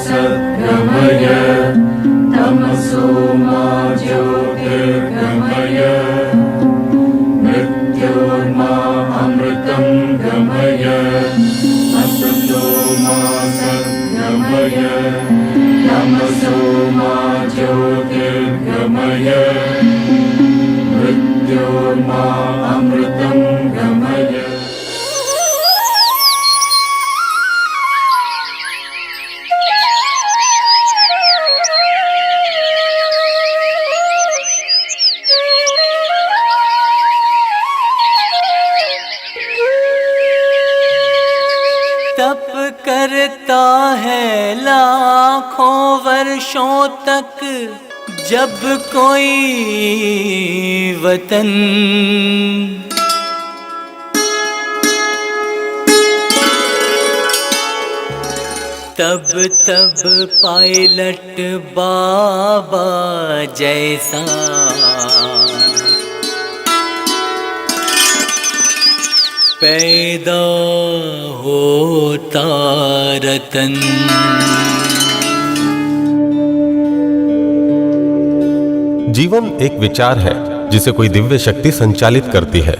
सद्गमय तमसो मा ज्योतिर्गमय मृत्योर्मा अमृतं गमय असतो मा सद्गमय तमसो मा ज्योतिर्गमय मृत्योर्मा अमृतं गमय। तप करता है लाखों वर्षों तक जब कोई वतन, तब तब पायलट बाबा जैसा पैदा होता रतन। जीवन एक विचार है जिसे कोई दिव्य शक्ति संचालित करती है।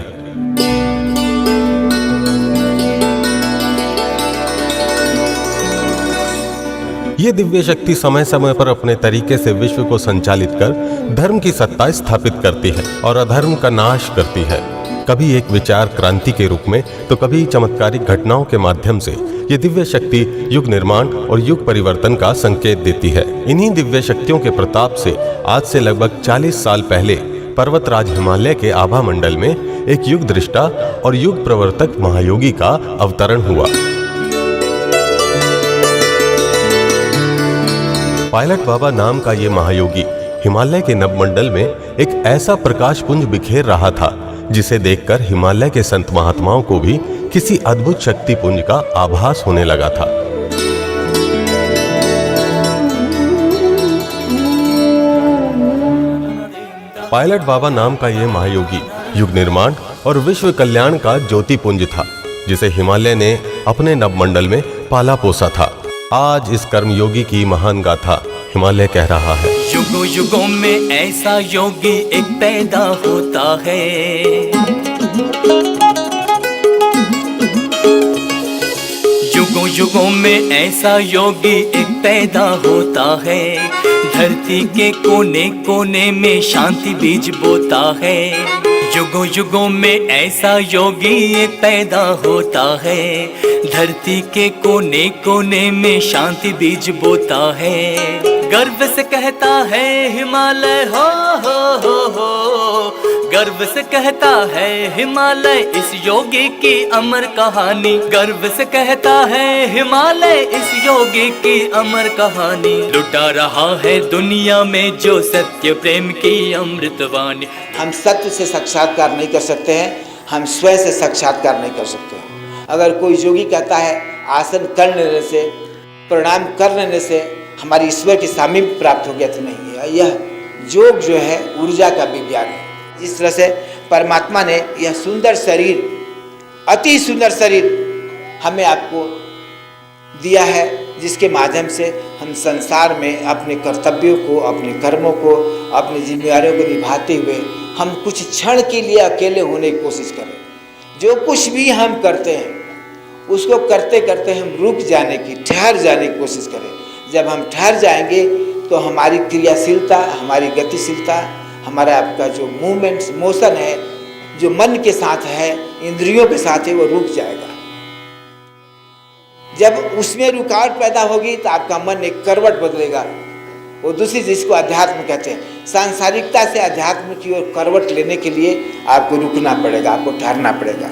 ये दिव्य शक्ति समय समय पर अपने तरीके से विश्व को संचालित कर धर्म की सत्ता स्थापित करती है और अधर्म का नाश करती है। कभी एक विचार क्रांति के रूप में तो कभी चमत्कारिक घटनाओं के माध्यम से ये दिव्य शक्ति युग निर्माण और युग परिवर्तन का संकेत देती है। इन्हीं दिव्य शक्तियों के प्रताप से आज से लगभग 40 साल पहले पर्वतराज हिमालय के आभा मंडल में एक युग दृष्टा और युग प्रवर्तक महायोगी का अवतरण हुआ। पायलट बाबा नाम का ये महायोगी हिमालय के नभमंडल में एक ऐसा प्रकाश पुंज बिखेर रहा था जिसे देखकर हिमालय के संत महात्माओं को भी किसी अद्भुत शक्ति पुंज का आभास होने लगा था। पायलट बाबा नाम का यह महायोगी युग निर्माण और विश्व कल्याण का ज्योति पुंज था जिसे हिमालय ने अपने नभमंडल में पाला पोसा था। आज इस कर्मयोगी की महान गाथा हिमालय कह रहा है। युगों युगों में ऐसा योगी एक पैदा होता है, युगों युगों में ऐसा योगी एक पैदा होता है। धरती के कोने कोने में शांति बीज बोता है। युगों युगों में ऐसा योगी एक पैदा होता है। धरती के कोने कोने में शांति बीज बोता है। गर्व से कहता है हिमालय हो, गर्व से कहता है हिमालय इस योगी की अमर कहानी। गर्व से कहता है हिमालय इस योगी की अमर कहानी। लुटा रहा है दुनिया में जो सत्य प्रेम की अमृतवाणी। हम सत्य से साक्षात्कार नहीं कर सकते हैं, हम स्वयं से साक्षात्कार नहीं कर सकते हैं। अगर कोई योगी कहता है आसन कर लेने से, प्रणाम कर लेने से हमारी ईश्वर की सामीप्य प्राप्त हो गया, तो नहीं है। यह योग जो है ऊर्जा का विज्ञान है। जिस तरह से परमात्मा ने यह सुंदर शरीर, अति सुंदर शरीर हमें आपको दिया है, जिसके माध्यम से हम संसार में अपने कर्तव्यों को, अपने कर्मों को, अपनी जिम्मेदारियों को निभाते हुए हम कुछ क्षण के लिए अकेले होने की कोशिश करें। जो कुछ भी हम करते हैं उसको करते करते हम रुक जाने की, ठहर जाने की कोशिश करें। जब हम ठहर जाएंगे तो हमारी क्रियाशीलता, हमारी गतिशीलता, हमारा आपका जो मूवमेंट्स, मोशन है, जो मन के साथ है, इंद्रियों के साथ है, वो रुक जाएगा। जब उसमें रुकावट पैदा होगी तो आपका मन एक करवट बदलेगा। वो दूसरी, जिसको अध्यात्म कहते हैं, सांसारिकता से अध्यात्म की ओर करवट लेने के लिए आपको रुकना पड़ेगा, आपको ठहरना पड़ेगा।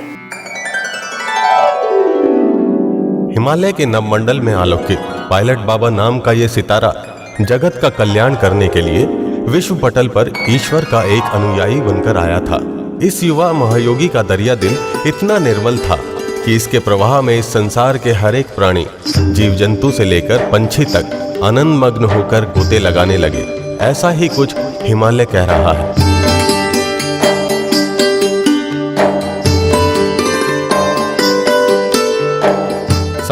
हिमालय के नभमंडल में आलोकित पायलट बाबा नाम का ये सितारा जगत का कल्याण करने के लिए विश्व पटल पर ईश्वर का एक अनुयायी बनकर आया था। इस युवा महायोगी का दरिया दिल इतना निर्मल था कि इसके प्रवाह में इस संसार के हर एक प्राणी, जीव जंतु से लेकर पंछी तक आनंद मग्न होकर गोते लगाने लगे। ऐसा ही कुछ हिमालय कह रहा है।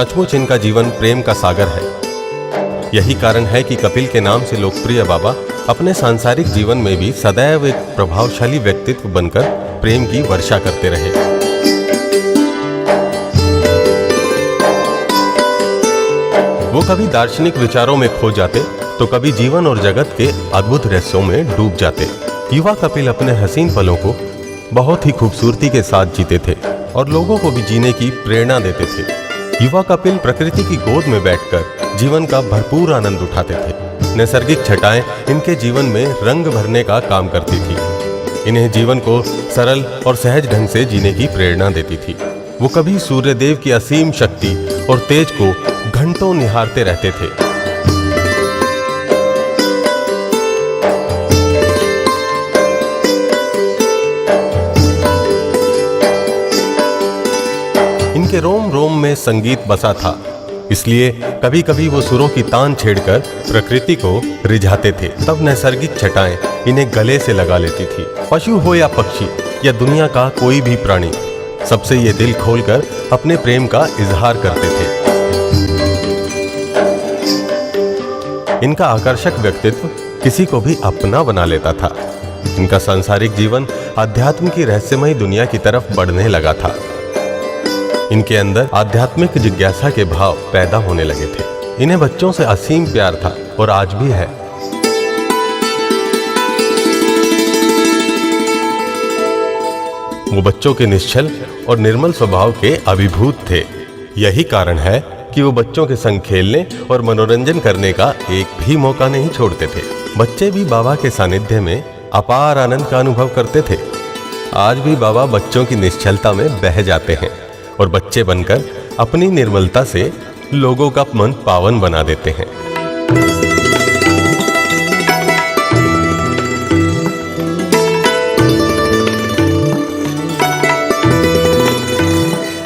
सचमुच इनका जीवन प्रेम का सागर है। यही कारण है कि कपिल के नाम से लोकप्रिय बाबा अपने सांसारिक जीवन में भी सदैव एक प्रभावशाली व्यक्तित्व बनकर प्रेम की वर्षा करते रहे। वो कभी दार्शनिक विचारों में खो जाते तो कभी जीवन और जगत के अद्भुत रहस्यों में डूब जाते। युवा कपिल अपने हसीन पलों को बहुत ही खूबसूरती के साथ जीते थे और लोगों को भी जीने की प्रेरणा देते थे। युवा कपिल प्रकृति की गोद में बैठकर जीवन का भरपूर आनंद उठाते थे। नैसर्गिक छटाएं इनके जीवन में रंग भरने का काम करती थी। इन्हें जीवन को सरल और सहज ढंग से जीने की प्रेरणा देती थी। वो कभी सूर्यदेव की असीम शक्ति और तेज को घंटों निहारते रहते थे। इनके रोम रोम में संगीत बसा था, इसलिए कभी कभी वो सुरों की तान छेड़कर प्रकृति को रिझाते थे। तब नैसर्गिक छटाएं इन्हें गले से लगा लेती थी। पशु हो या पक्षी या दुनिया का कोई भी प्राणी, सबसे ये दिल खोलकर अपने प्रेम का इजहार करते थे। इनका आकर्षक व्यक्तित्व किसी को भी अपना बना लेता था। इनका सांसारिक जीवन अध्यात्म की रहस्यमयी दुनिया की तरफ बढ़ने लगा था। इनके अंदर आध्यात्मिक जिज्ञासा के भाव पैदा होने लगे थे। इन्हें बच्चों से असीम प्यार था और आज भी है। वो बच्चों के निश्चल और निर्मल स्वभाव के अभिभूत थे। यही कारण है कि वो बच्चों के संग खेलने और मनोरंजन करने का एक भी मौका नहीं छोड़ते थे। बच्चे भी बाबा के सानिध्य में अपार आनंद का अनुभव करते थे। आज भी बाबा बच्चों की निश्चलता में बह जाते हैं और बच्चे बनकर अपनी निर्मलता से लोगों का मन पावन बना देते हैं।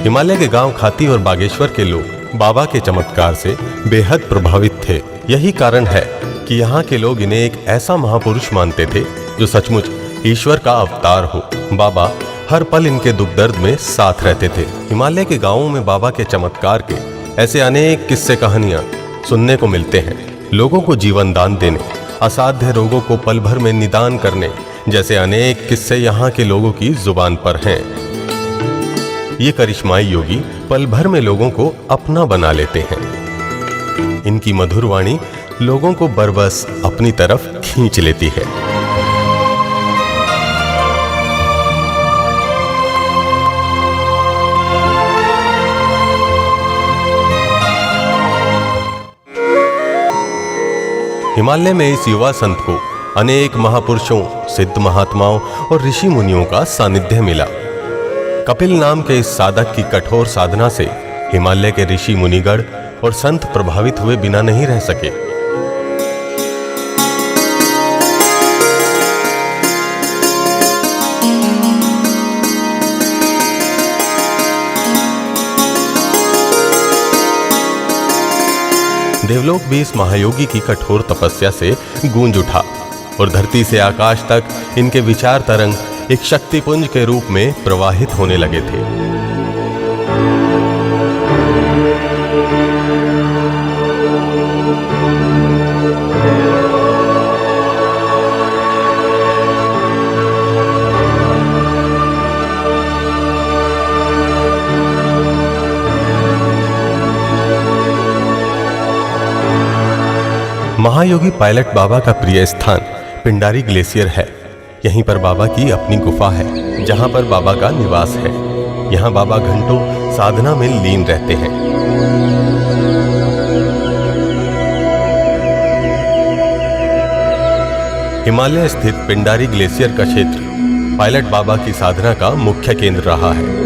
हिमालय के गांव खाती और बागेश्वर के लोग बाबा के चमत्कार से बेहद प्रभावित थे। यही कारण है कि यहाँ के लोग इन्हें एक ऐसा महापुरुष मानते थे जो सचमुच ईश्वर का अवतार हो। बाबा हर पल इनके दुख दर्द में साथ रहते थे। हिमालय के गांवों में बाबा के चमत्कार के ऐसे अनेक किस्से कहानियां सुनने को मिलते हैं। लोगों को जीवन दान देने, असाध्य रोगों को पल भर में निदान करने जैसे अनेक किस्से यहाँ के लोगों की जुबान पर हैं। ये करिश्माई योगी पल भर में लोगों को अपना बना लेते हैं। इनकी मधुर वाणी लोगों को बरबस अपनी तरफ खींच लेती है। हिमालय में इस युवा संत को अनेक महापुरुषों, सिद्ध महात्माओं और ऋषि मुनियों का सानिध्य मिला। कपिल नाम के इस साधक की कठोर साधना से हिमालय के ऋषि मुनिगण और संत प्रभावित हुए बिना नहीं रह सके। देवलोक भी इस महायोगी की कठोर तपस्या से गूंज उठा और धरती से आकाश तक इनके विचार तरंग एक शक्तिपुंज के रूप में प्रवाहित होने लगे थे। महायोगी पायलट बाबा का प्रिय स्थान पिंडारी ग्लेशियर है। यहीं पर बाबा की अपनी गुफा है जहां पर बाबा का निवास है। यहां बाबा घंटों साधना में लीन रहते हैं। हिमालय स्थित पिंडारी ग्लेशियर का क्षेत्र पायलट बाबा की साधना का मुख्य केंद्र रहा है।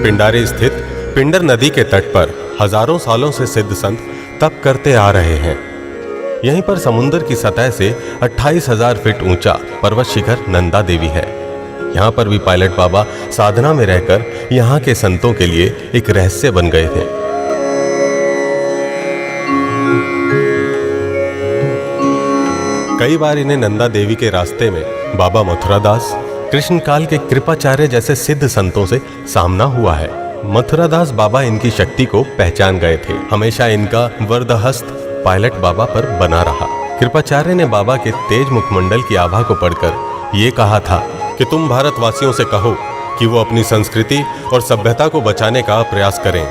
पिंडारी स्थित पिंडर नदी के तट पर हजारों सालों से सिद्ध संत तप करते आ रहे हैं। यहीं पर समुद्र की सतह से 28,000 फीट ऊंचा पर्वत शिखर नंदा देवी है। यहाँ पर भी पायलट बाबा साधना में रहकर यहाँ के संतों के लिए एक रहस्य बन गए थे। कई बार इन्हें नंदा देवी के रास्ते में बाबा मथुरादास, कृष्णकाल के कृपाचार्य जैसे सिद्ध संतों से सामना हुआ है। मथुरादास बाबा इनकी शक्ति को पहचान गए थे। हमेशा इनका वरदहस्त पायलट बाबा पर बना रहा। कृपाचार्य ने बाबा के तेज मुखमंडल की आभा को पढ़कर ये कहा था कि तुम भारतवासियों से कहो कि वो अपनी संस्कृति और सभ्यता को बचाने का प्रयास करें,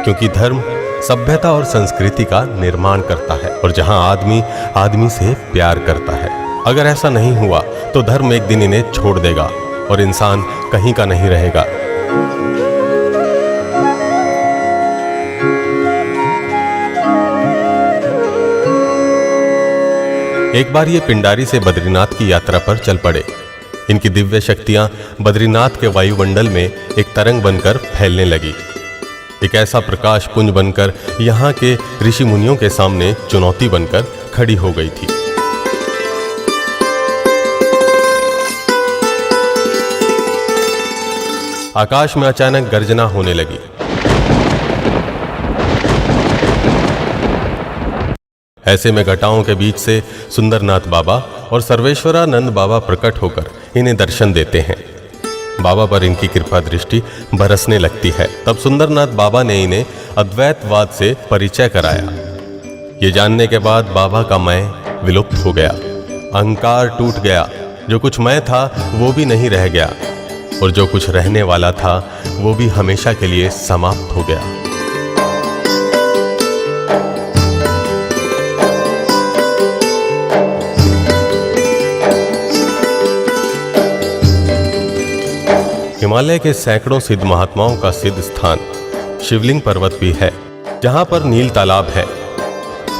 क्योंकि धर्म सभ्यता और संस्कृति का निर्माण करता है और जहां आदमी आदमी से प्यार करता है। अगर ऐसा नहीं हुआ तो धर्म एक दिन इन्हें छोड़ देगा और इंसान कहीं का नहीं रहेगा। एक बार ये पिंडारी से बद्रीनाथ की यात्रा पर चल पड़े। इनकी दिव्य शक्तियां बद्रीनाथ के वायुमंडल में एक तरंग बनकर फैलने लगी। एक ऐसा प्रकाश पुंज बनकर यहाँ के ऋषि मुनियों के सामने चुनौती बनकर खड़ी हो गई थी। आकाश में अचानक गर्जना होने लगी। ऐसे में घटाओं के बीच से सुंदरनाथ बाबा और सर्वेश्वरानंद बाबा प्रकट होकर इन्हें दर्शन देते हैं। बाबा पर इनकी कृपा दृष्टि बरसने लगती है। तब सुंदरनाथ बाबा ने इन्हें अद्वैतवाद से परिचय कराया। ये जानने के बाद बाबा का मैं विलुप्त हो गया, अहंकार टूट गया। जो कुछ मैं था वो भी नहीं रह गया और जो कुछ रहने वाला था वो भी हमेशा के लिए समाप्त हो गया। हिमालय के सैकड़ों सिद्ध महात्माओं का सिद्ध स्थान शिवलिंग पर्वत भी है, जहां पर नील तालाब है,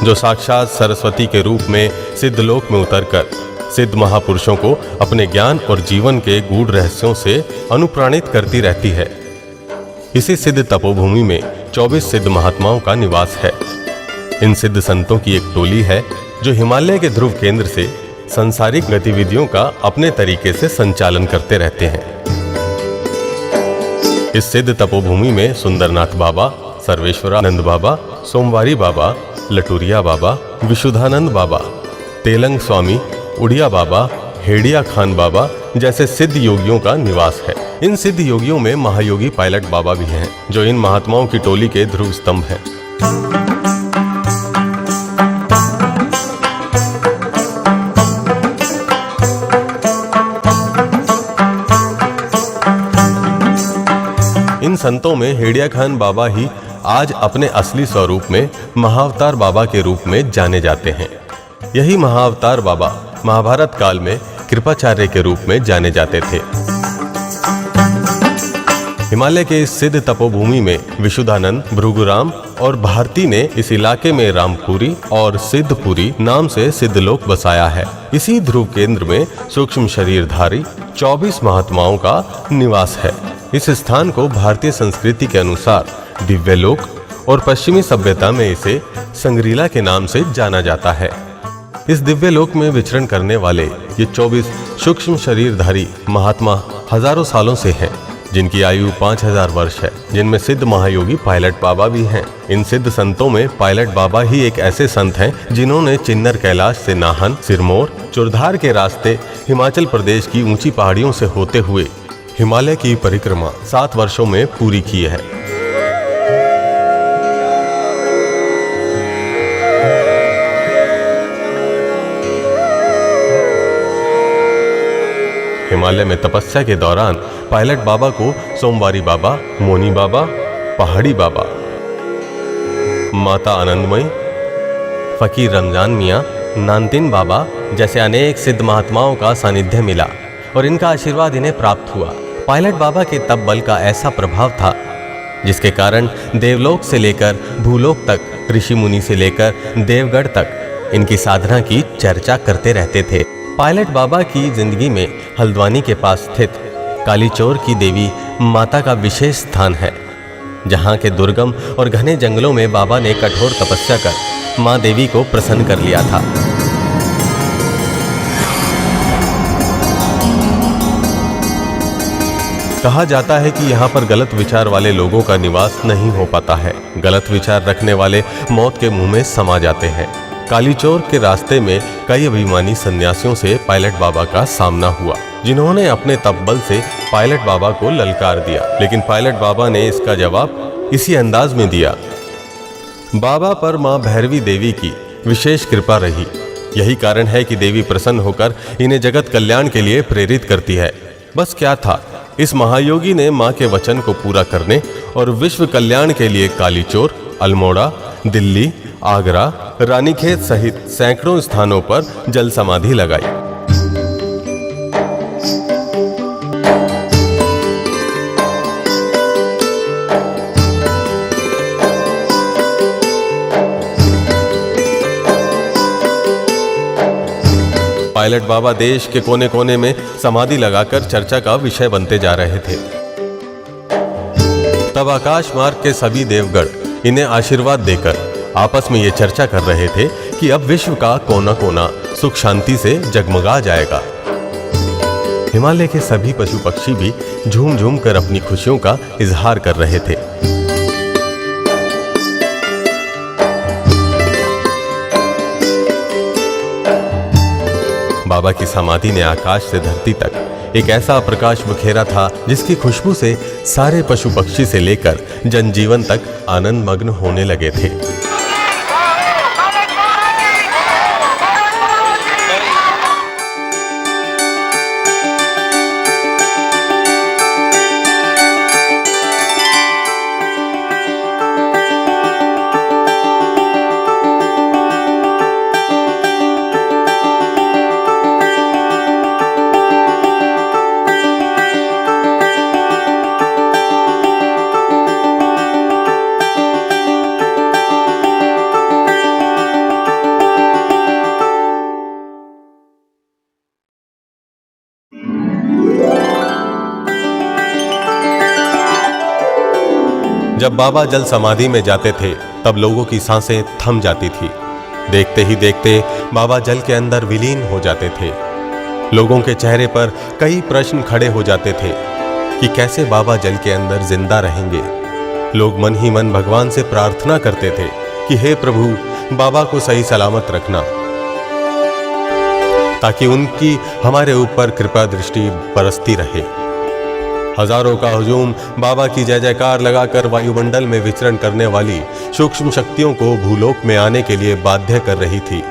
जो साक्षात सरस्वती के रूप में सिद्ध लोक में उतरकर सिद्ध महापुरुषों को अपने ज्ञान और जीवन के गूढ़ रहस्यों से अनुप्राणित करती रहती है। इसी सिद्ध तपोभूमि में 24 सिद्ध महात्माओं का निवास है। इन सिद्ध संतों की एक टोली है जो हिमालय के ध्रुव केंद्र से सांसारिक गतिविधियों का अपने तरीके से संचालन करते रहते हैं। इस सिद्ध तपोभूमि में सुंदरनाथ बाबा, सर्वेश्वरानंद बाबा, सोमवारी बाबा, लटूरिया बाबा, विशुद्धानंद बाबा, तेलंग स्वामी, उड़िया बाबा, हेडिया खान बाबा जैसे सिद्ध योगियों का निवास है। इन सिद्ध योगियों में महायोगी पायलट बाबा भी हैं, जो इन महात्माओं की टोली के ध्रुव स्तंभ हैं। इन संतों में हेडिया खान बाबा ही आज अपने असली स्वरूप में महाअवतार बाबा के रूप में जाने जाते हैं। यही महाअवतार बाबा महाभारत काल में कृपाचार्य के रूप में जाने जाते थे। हिमालय के इस सिद्ध तपोभूमि में विशुद्धानंद, भृगुराम और भारती ने इस इलाके में रामपुरी और सिद्धपुरी नाम से सिद्धलोक बसाया है। इसी ध्रुव केंद्र में सूक्ष्म शरीरधारी 24 महात्माओं का निवास है। इस स्थान को भारतीय संस्कृति के अनुसार दिव्यलोक और पश्चिमी सभ्यता में इसे संग्रीला के नाम से जाना जाता है। इस दिव्यलोक में विचरण करने वाले ये 24 सूक्ष्म शरीरधारी महात्मा हजारों सालों से हैं, जिनकी आयु 5000 वर्ष है, जिनमें सिद्ध महायोगी पायलट बाबा भी हैं। इन सिद्ध संतों में पायलट बाबा ही एक ऐसे संत हैं जिन्होंने चिन्नर कैलाश से नाहन, सिरमौर, चुरधार के रास्ते हिमाचल प्रदेश की ऊंची पहाड़ियों से होते हुए हिमालय की परिक्रमा 7 वर्षों में पूरी की है। हिमालय में तपस्या के दौरान पायलट बाबा को सोमवारी बाबा, मोनी बाबा, पहाड़ी बाबा, माता आनंदमयी, फकीर रमजान मियाँ, नानतीन बाबा जैसे अनेक सिद्ध महात्माओं का सानिध्य मिला और इनका आशीर्वाद इन्हें प्राप्त हुआ। पायलट बाबा के तप बल का ऐसा प्रभाव था जिसके कारण देवलोक से लेकर भूलोक तक, ऋषि मुनि से लेकर देवगढ़ तक इनकी साधना की चर्चा करते रहते थे। पायलट बाबा की जिंदगी में हल्द्वानी के पास स्थित कालीचोर की देवी माता का विशेष स्थान है, जहाँ के दुर्गम और घने जंगलों में बाबा ने कठोर तपस्या कर माँ देवी को प्रसन्न कर लिया था। कहा जाता है कि यहाँ पर गलत विचार वाले लोगों का निवास नहीं हो पाता है। गलत विचार रखने वाले मौत के मुंह में समा जाते हैं। कालीचोर के रास्ते में कई अभिमानी सन्यासियों से पायलट बाबा का सामना हुआ, जिन्होंने अपने तपबल से पायलट बाबा को ललकार दिया। लेकिन पायलट बाबा ने इसका जवाब इसी अंदाज में दिया। बाबा पर मां भैरवी देवी की विशेष कृपा रही। यही कारण है कि देवी प्रसन्न होकर इन्हें जगत कल्याण के लिए प्रेरित करती है। बस क्या था, इस महायोगी ने मां के वचन को पूरा करने और विश्व कल्याण के लिए कालीचोर, अल्मोड़ा, दिल्ली, आगरा, रानीखेत सहित सैकड़ों स्थानों पर जल समाधि लगाई। पायलट बाबा देश के कोने कोने में समाधि लगाकर चर्चा का विषय बनते जा रहे थे। तब आकाश मार्ग के सभी देवगण इन्हें आशीर्वाद देकर आपस में ये चर्चा कर रहे थे कि अब विश्व का कोना कोना सुख शांति से जगमगा जाएगा। हिमालय के सभी पशु पक्षी भी झूम झूम कर अपनी खुशियों का इजहार कर रहे थे। बाबा की समाधि ने आकाश से धरती तक एक ऐसा प्रकाश बिखेरा था जिसकी खुशबू से सारे पशु पक्षी से लेकर जनजीवन तक आनंद मग्न होने लगे थे। जब बाबा जल समाधि में जाते थे तब लोगों की सांसें थम जाती थी। देखते ही देखते बाबा जल के अंदर विलीन हो जाते थे। लोगों के चेहरे पर कई प्रश्न खड़े हो जाते थे कि कैसे बाबा जल के अंदर जिंदा रहेंगे। लोग मन ही मन भगवान से प्रार्थना करते थे कि हे प्रभु, बाबा को सही सलामत रखना, ताकि उनकी हमारे ऊपर कृपा दृष्टि बरसती रहे। हजारों का हुजूम बाबा की जय जयकार लगाकर वायुमंडल में विचरण करने वाली सूक्ष्म शक्तियों को भूलोक में आने के लिए बाध्य कर रही थी,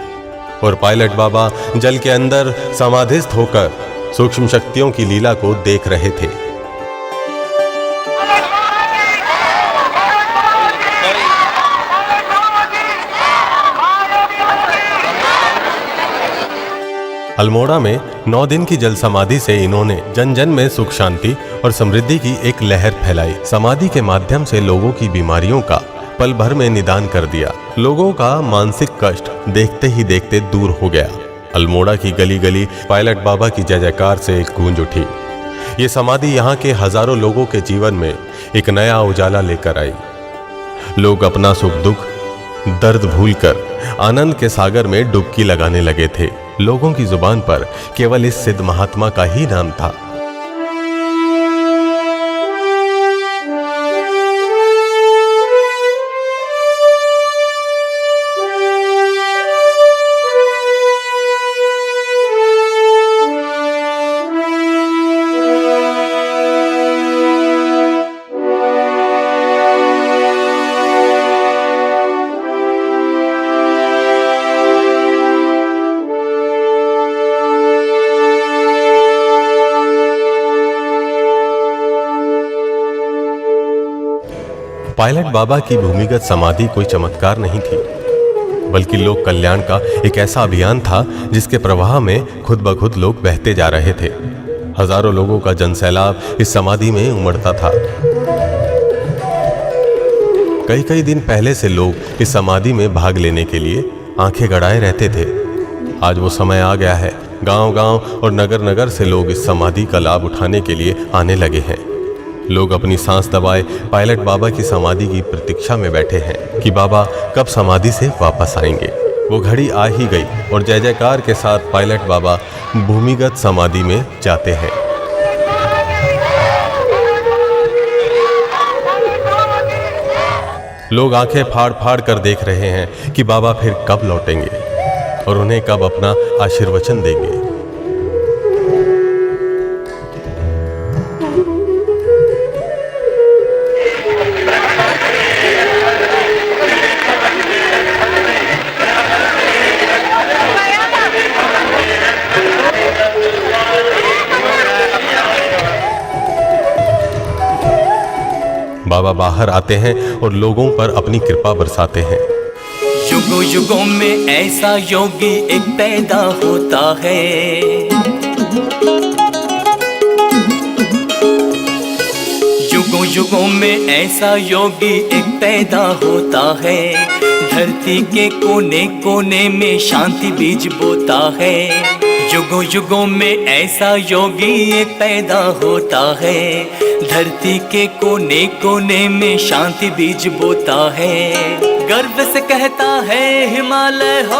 और पायलट बाबा जल के अंदर समाधिस्थ होकर सूक्ष्म शक्तियों की लीला को देख रहे थे। अल्मोड़ा में 9 दिन की जल समाधि से इन्होंने जन जन में सुख शांति और समृद्धि की एक लहर फैलाई। समाधि के माध्यम से लोगों की बीमारियों का पल भर में निदान कर दिया। लोगों का मानसिक कष्ट देखते ही देखते दूर हो गया। अल्मोड़ा की गली गली पायलट बाबा की जय जयकार से गूंज उठी। ये समाधि यहाँ के हजारों लोगों के जीवन में एक नया उजाला लेकर आई। लोग अपना सुख दुख दर्द भूलकर आनंद के सागर में डुबकी लगाने लगे थे। लोगों की जुबान पर केवल इस सिद्ध महात्मा का ही नाम था। पायलट बाबा की भूमिगत समाधि कोई चमत्कार नहीं थी, बल्कि लोक कल्याण का एक ऐसा अभियान था जिसके प्रवाह में खुद ब खुद लोग बहते जा रहे थे। हजारों लोगों का जनसैलाब इस समाधि में उमड़ता था। कई कई दिन पहले से लोग इस समाधि में भाग लेने के लिए आंखें गड़ाए रहते थे। आज वो समय आ गया है। गांव-गांव और नगर-नगर से लोग इस समाधि का लाभ उठाने के लिए आने लगे हैं। लोग अपनी सांस दबाए पायलट बाबा की समाधि की प्रतीक्षा में बैठे हैं कि बाबा कब समाधि से वापस आएंगे। वो घड़ी आ ही गई और जय जयकार के साथ पायलट बाबा भूमिगत समाधि में जाते हैं। लोग आंखें फाड़ फाड़ कर देख रहे हैं कि बाबा फिर कब लौटेंगे और उन्हें कब अपना आशीर्वचन देंगे। बाबा बाहर आते हैं और लोगों पर अपनी कृपा बरसाते हैं। युगों युगों में ऐसा योगी एक पैदा होता है। युगों युगों में ऐसा योगी एक पैदा होता है। धरती के कोने कोने में शांति बीज बोता है। युगों युगों में ऐसा योगी एक पैदा होता है। धरती के कोने कोने में शांति बीज बोता है। गर्व से कहता है हिमालय हो।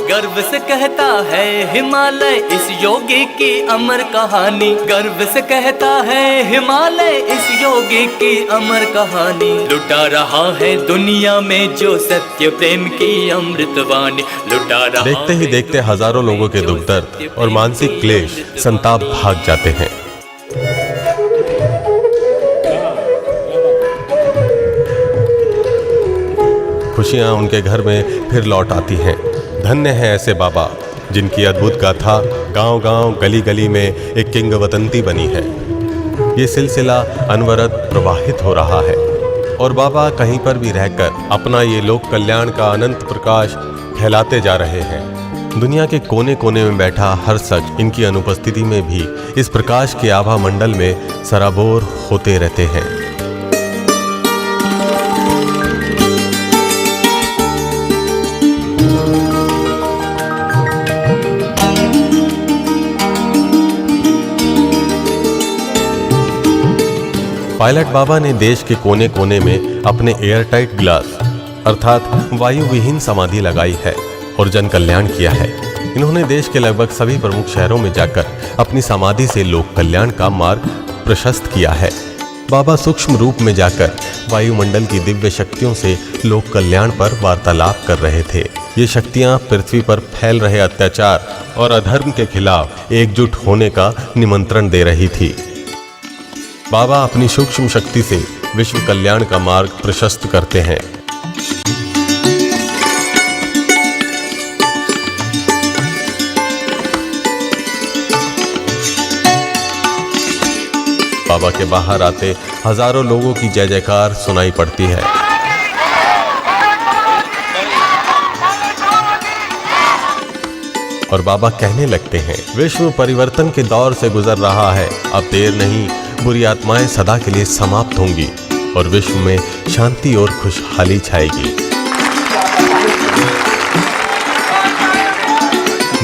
गर्व से कहता है हिमालय इस योगी की अमर कहानी। गर्व से कहता है हिमालय इस योगी की अमर कहानी। लुटा रहा है दुनिया में जो सत्य प्रेम की अमृतवाणी। लुटा रहा देखते ही देखते हजारों लोगों के दुख दर्द और मानसिक क्लेश संताप भाग जाते हैं। खुशियां उनके घर में फिर लौट आती हैं। धन्य है ऐसे बाबा जिनकी अद्भुत गाथा गांव-गांव गली-गली में एक किंवदंती बनी है। ये सिलसिला अनवरत प्रवाहित हो रहा है और बाबा कहीं पर भी रहकर अपना ये लोक कल्याण का अनंत प्रकाश फैलाते जा रहे हैं। दुनिया के कोने कोने में बैठा हर शख्स इनकी अनुपस्थिति में भी इस प्रकाश के आभा मंडल में सराबोर होते रहते हैं। पायलट बाबा ने देश के कोने कोने में अपने एयरटाइट ग्लास अर्थात वायु विहीन समाधि लगाई है और जन कल्याण किया है। इन्होंने देश के लगभग सभी प्रमुख शहरों में जाकर अपनी समाधि से लोक कल्याण का मार्ग प्रशस्त किया है। बाबा सूक्ष्म रूप में जाकर वायुमंडल की दिव्य शक्तियों से लोक कल्याण पर वार्तालाप कर रहे थे। ये शक्तियां पृथ्वी पर फैल रहे अत्याचार और अधर्म के खिलाफ एकजुट होने का निमंत्रण दे रही थी। बाबा अपनी सूक्ष्म शक्ति से विश्व कल्याण का मार्ग प्रशस्त करते हैं। बाबा के बाहर आते हजारों लोगों की जय जयकार सुनाई पड़ती है। और बाबा कहने लगते हैं, विश्व परिवर्तन के दौर से गुजर रहा है। अब देर नहीं, बुरी आत्माएं सदा के लिए समाप्त होंगी और विश्व में शांति और खुशहाली छाएगी।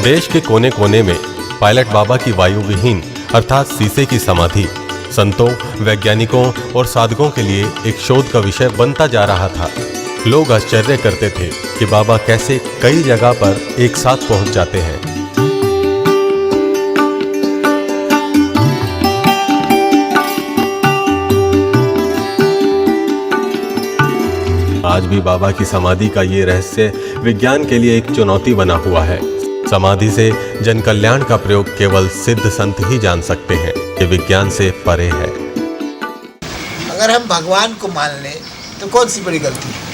देश के कोने कोने में पायलट बाबा की वायु विहीन अर्थात शीशे की समाधि संतों, वैज्ञानिकों और साधकों के लिए एक शोध का विषय बनता जा रहा था। लोग आश्चर्य करते थे कि बाबा कैसे कई जगह पर एक साथ पहुंच जाते हैं। आज भी बाबा की समाधि का ये रहस्य विज्ञान के लिए एक चुनौती बना हुआ है। समाधि से जन कल्याण का प्रयोग केवल सिद्ध संत ही जान सकते हैं। ये विज्ञान से परे है। अगर हम भगवान को मान लें तो कौन सी बड़ी गलती है?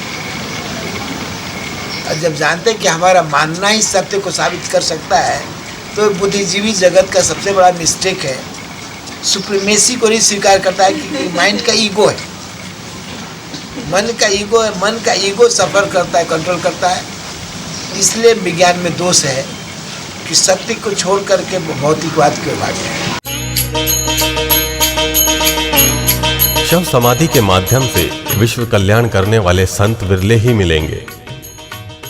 और जब जानते हैं कि हमारा मानना ही सत्य को साबित कर सकता है, तो बुद्धिजीवी जगत का सबसे बड़ा मिस्टेक है। सुप्रीमेसी को नहीं स्वीकार करता है कि माइंड का ईगो है, मन का ईगो है। मन का ईगो सफर करता है, कंट्रोल करता है। इसलिए विज्ञान में दोष है कि सत्य को छोड़ करके भौतिकवाद के भागे। शव समाधि के माध्यम से विश्व कल्याण करने वाले संत विरले ही मिलेंगे।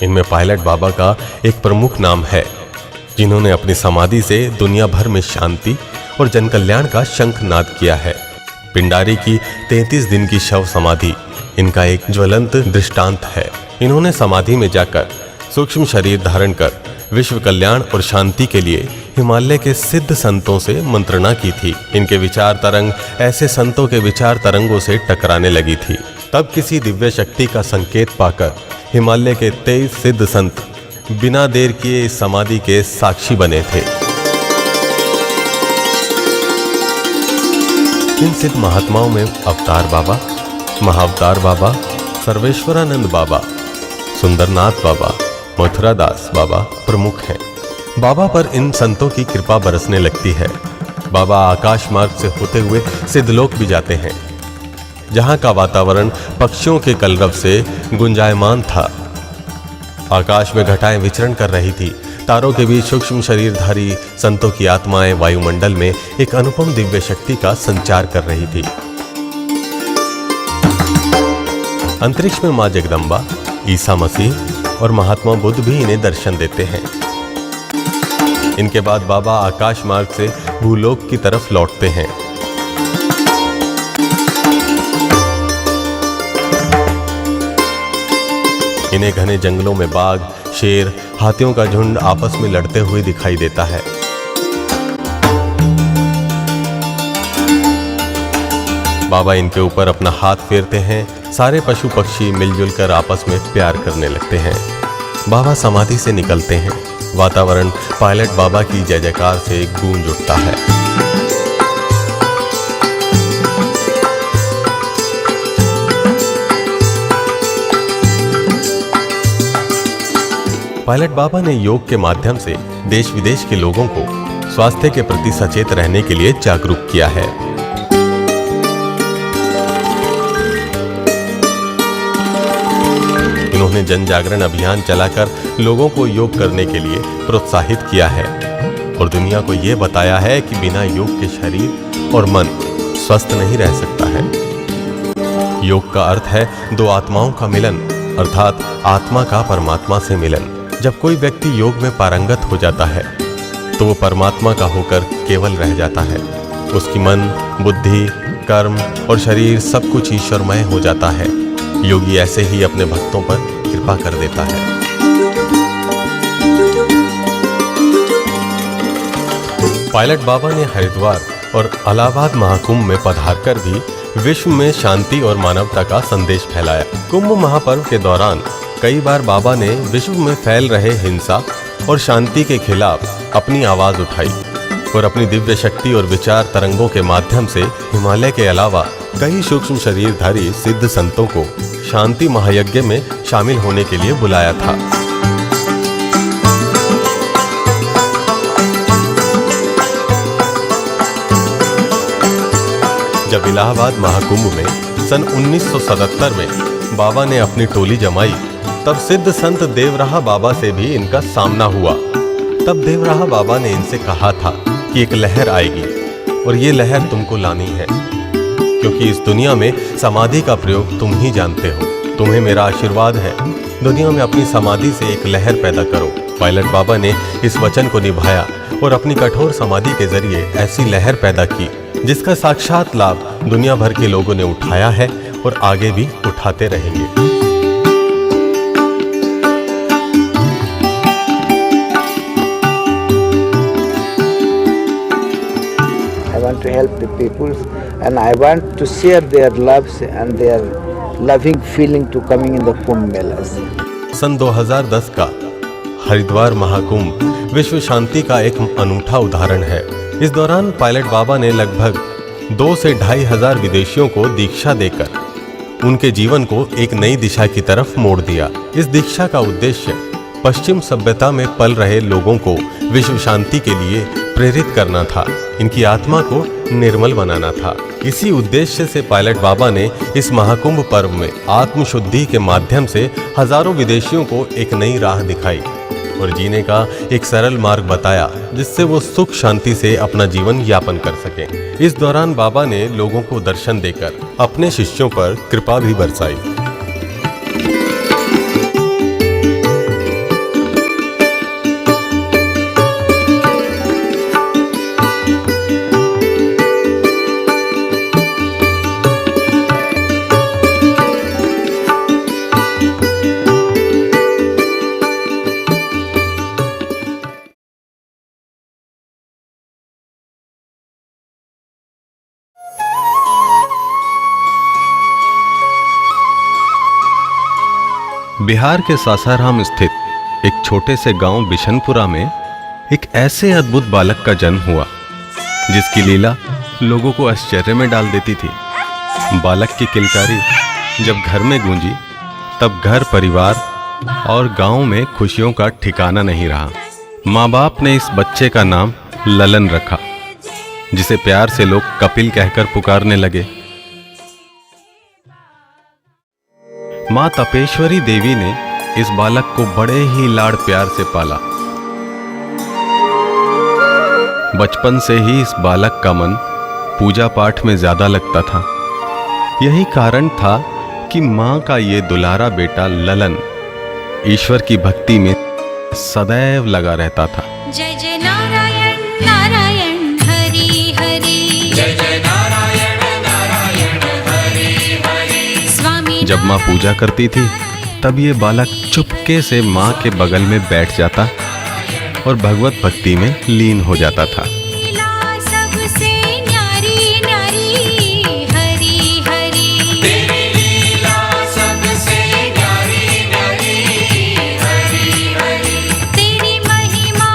इनमें पायलट बाबा का एक प्रमुख नाम है, जिन्होंने अपनी समाधि से दुनिया भर में शांति और जन कल्याण का शंखनाद किया है। पिंडारी की 33 दिन की शव समाधि इनका एक ज्वलंत दृष्टांत है। इन्होंने समाधि में जाकर सूक्ष्म शरीर धारण कर विश्व कल्याण और शांति के लिए हिमालय के सिद्ध संतों से मंत्रणा की थी। इनके विचार तरंग ऐसे संतों के विचार तरंगों से टकराने लगी थी। तब किसी दिव्य शक्ति का संकेत पाकर हिमालय के 23 सिद्ध संत बिना देर किए इस समाधि के साक्षी बने थे। इन सिद्ध महात्माओं में अवतार बाबा, महाअवतार बाबा, सर्वेश्वरानंद बाबा, सुंदरनाथ बाबा, मथुरादास बाबा प्रमुख हैं। बाबा पर इन संतों की कृपा बरसने लगती है। बाबा आकाश मार्ग से होते हुए सिद्धलोक भी जाते हैं, जहां का वातावरण पक्षियों के कलरव से गुंजायमान था। आकाश में घटाएं विचरण कर रही थी। तारों के बीच सूक्ष्म शरीरधारी संतों की आत्माएं वायुमंडल में एक अनुपम दिव्य शक्ति का संचार कर रही थी। अंतरिक्ष में मां जगदम्बा, ईसा मसीह और महात्मा बुद्ध भी इन्हें दर्शन देते हैं। इनके बाद बाबा आकाश मार्ग से भूलोक की तरफ लौटते हैं। इन्हें घने जंगलों में बाघ, शेर, हाथियों का झुंड आपस में लड़ते हुए दिखाई देता है। बाबा इनके ऊपर अपना हाथ फेरते हैं। सारे पशु पक्षी मिलजुल कर आपस में प्यार करने लगते हैं। बाबा समाधि से निकलते हैं। वातावरण पायलट बाबा की जय जयकार से गूंज उठता है। पायलट बाबा ने योग के माध्यम से देश विदेश के लोगों को स्वास्थ्य के प्रति सचेत रहने के लिए जागरूक किया है। इन्होंने जन जागरण अभियान चलाकर लोगों को योग करने के लिए प्रोत्साहित किया है और दुनिया को यह बताया है कि बिना योग के शरीर और मन स्वस्थ नहीं रह सकता है। योग का अर्थ है दो आत्माओं का मिलन, अर्थात आत्मा का परमात्मा से मिलन। जब कोई व्यक्ति योग में पारंगत हो जाता है तो वो परमात्मा का होकर केवल रह जाता है। उसकी मन, बुद्धि, कर्म और शरीर सब कुछ ईश्वरमय हो जाता है। योगी ऐसे ही अपने भक्तों पर कृपा कर देता है। पायलट बाबा ने हरिद्वार और इलाहाबाद महाकुंभ में पधारकर भी विश्व में शांति और मानवता का संदेश फैलाया। कुंभ महापर्व के दौरान कई बार बाबा ने विश्व में फैल रहे हिंसा और शांति के खिलाफ अपनी आवाज उठाई और अपनी दिव्य शक्ति और विचार तरंगों के माध्यम से हिमालय के अलावा कई सूक्ष्म शरीरधारी सिद्ध संतों को शांति महायज्ञ में शामिल होने के लिए बुलाया था। जब इलाहाबाद महाकुंभ में सन 1977 में बाबा ने अपनी टोली जमाई, तब सिद्ध संत देवराहा बाबा से भी इनका सामना हुआ। तब देवराहा बाबा ने इनसे कहा था कि एक लहर आएगी और ये लहर तुमको लानी है, क्योंकि इस दुनिया में समाधि का प्रयोग तुम ही जानते हो। तुम्हें मेरा आशीर्वाद है, दुनिया में अपनी समाधि से एक लहर पैदा करो। पायलट बाबा ने इस वचन को निभाया और अपनी कठोर समाधि के जरिए ऐसी लहर पैदा की जिसका साक्षात लाभ दुनिया भर के लोगों ने उठाया है और आगे भी उठाते रहेंगे। I want to help the people and I want to share their loves and their loving feeling to coming in the Kumbh Melas. सन 2010 का हरिद्वार महाकुंभ विश्व शांति का एक अनूठा उदाहरण है। इस दौरान पायलट बाबा ने लगभग 2 से 2,500 विदेशियों को दीक्षा देकर उनके जीवन को एक नई दिशा की तरफ मोड़ दिया। इस दीक्षा का उद्देश्य पश्चिम सभ्यता में पल रहे लोगों को विश्व शांति के लिए प्रेरित करना था, इनकी आत्मा को निर्मल बनाना था। इसी उद्देश्य से पायलट बाबा ने इस महाकुंभ पर्व में आत्मशुद्धि के माध्यम से हजारों विदेशियों को एक नई राह दिखाई और जीने का एक सरल मार्ग बताया, जिससे वो सुख शांति से अपना जीवन यापन कर सकें। इस दौरान बाबा ने लोगों को दर्शन देकर अपने शिष्यों पर कृपा भी बरसाई। बिहार के सासाराम स्थित एक छोटे से गांव बिशनपुरा में एक ऐसे अद्भुत बालक का जन्म हुआ जिसकी लीला लोगों को आश्चर्य में डाल देती थी। बालक की किलकारी जब घर में गूंजी तब घर, परिवार और गांव में खुशियों का ठिकाना नहीं रहा। माँ बाप ने इस बच्चे का नाम ललन रखा, जिसे प्यार से लोग कपिल कहकर पुकारने लगे। माँ तपेश्वरी देवी ने इस बालक को बड़े ही लाड़ प्यार से पाला। बचपन से ही इस बालक का मन पूजा पाठ में ज्यादा लगता था। यही कारण था कि माँ का ये दुलारा बेटा ललन ईश्वर की भक्ति में सदैव लगा रहता था। जय जय नारायण नारायण हरि हरि, जय जय नारायण नारायण हरि हरि। स्वामी जब माँ पूजा करती थी तब ये बालक चुपके से माँ के बगल में बैठ जाता और भगवत भक्ति में लीन हो जाता था। सबसे न्यारी न्यारी हरि हरि, तेरी लीला सबसे न्यारी न्यारी हरि हरि। तेरी महिमा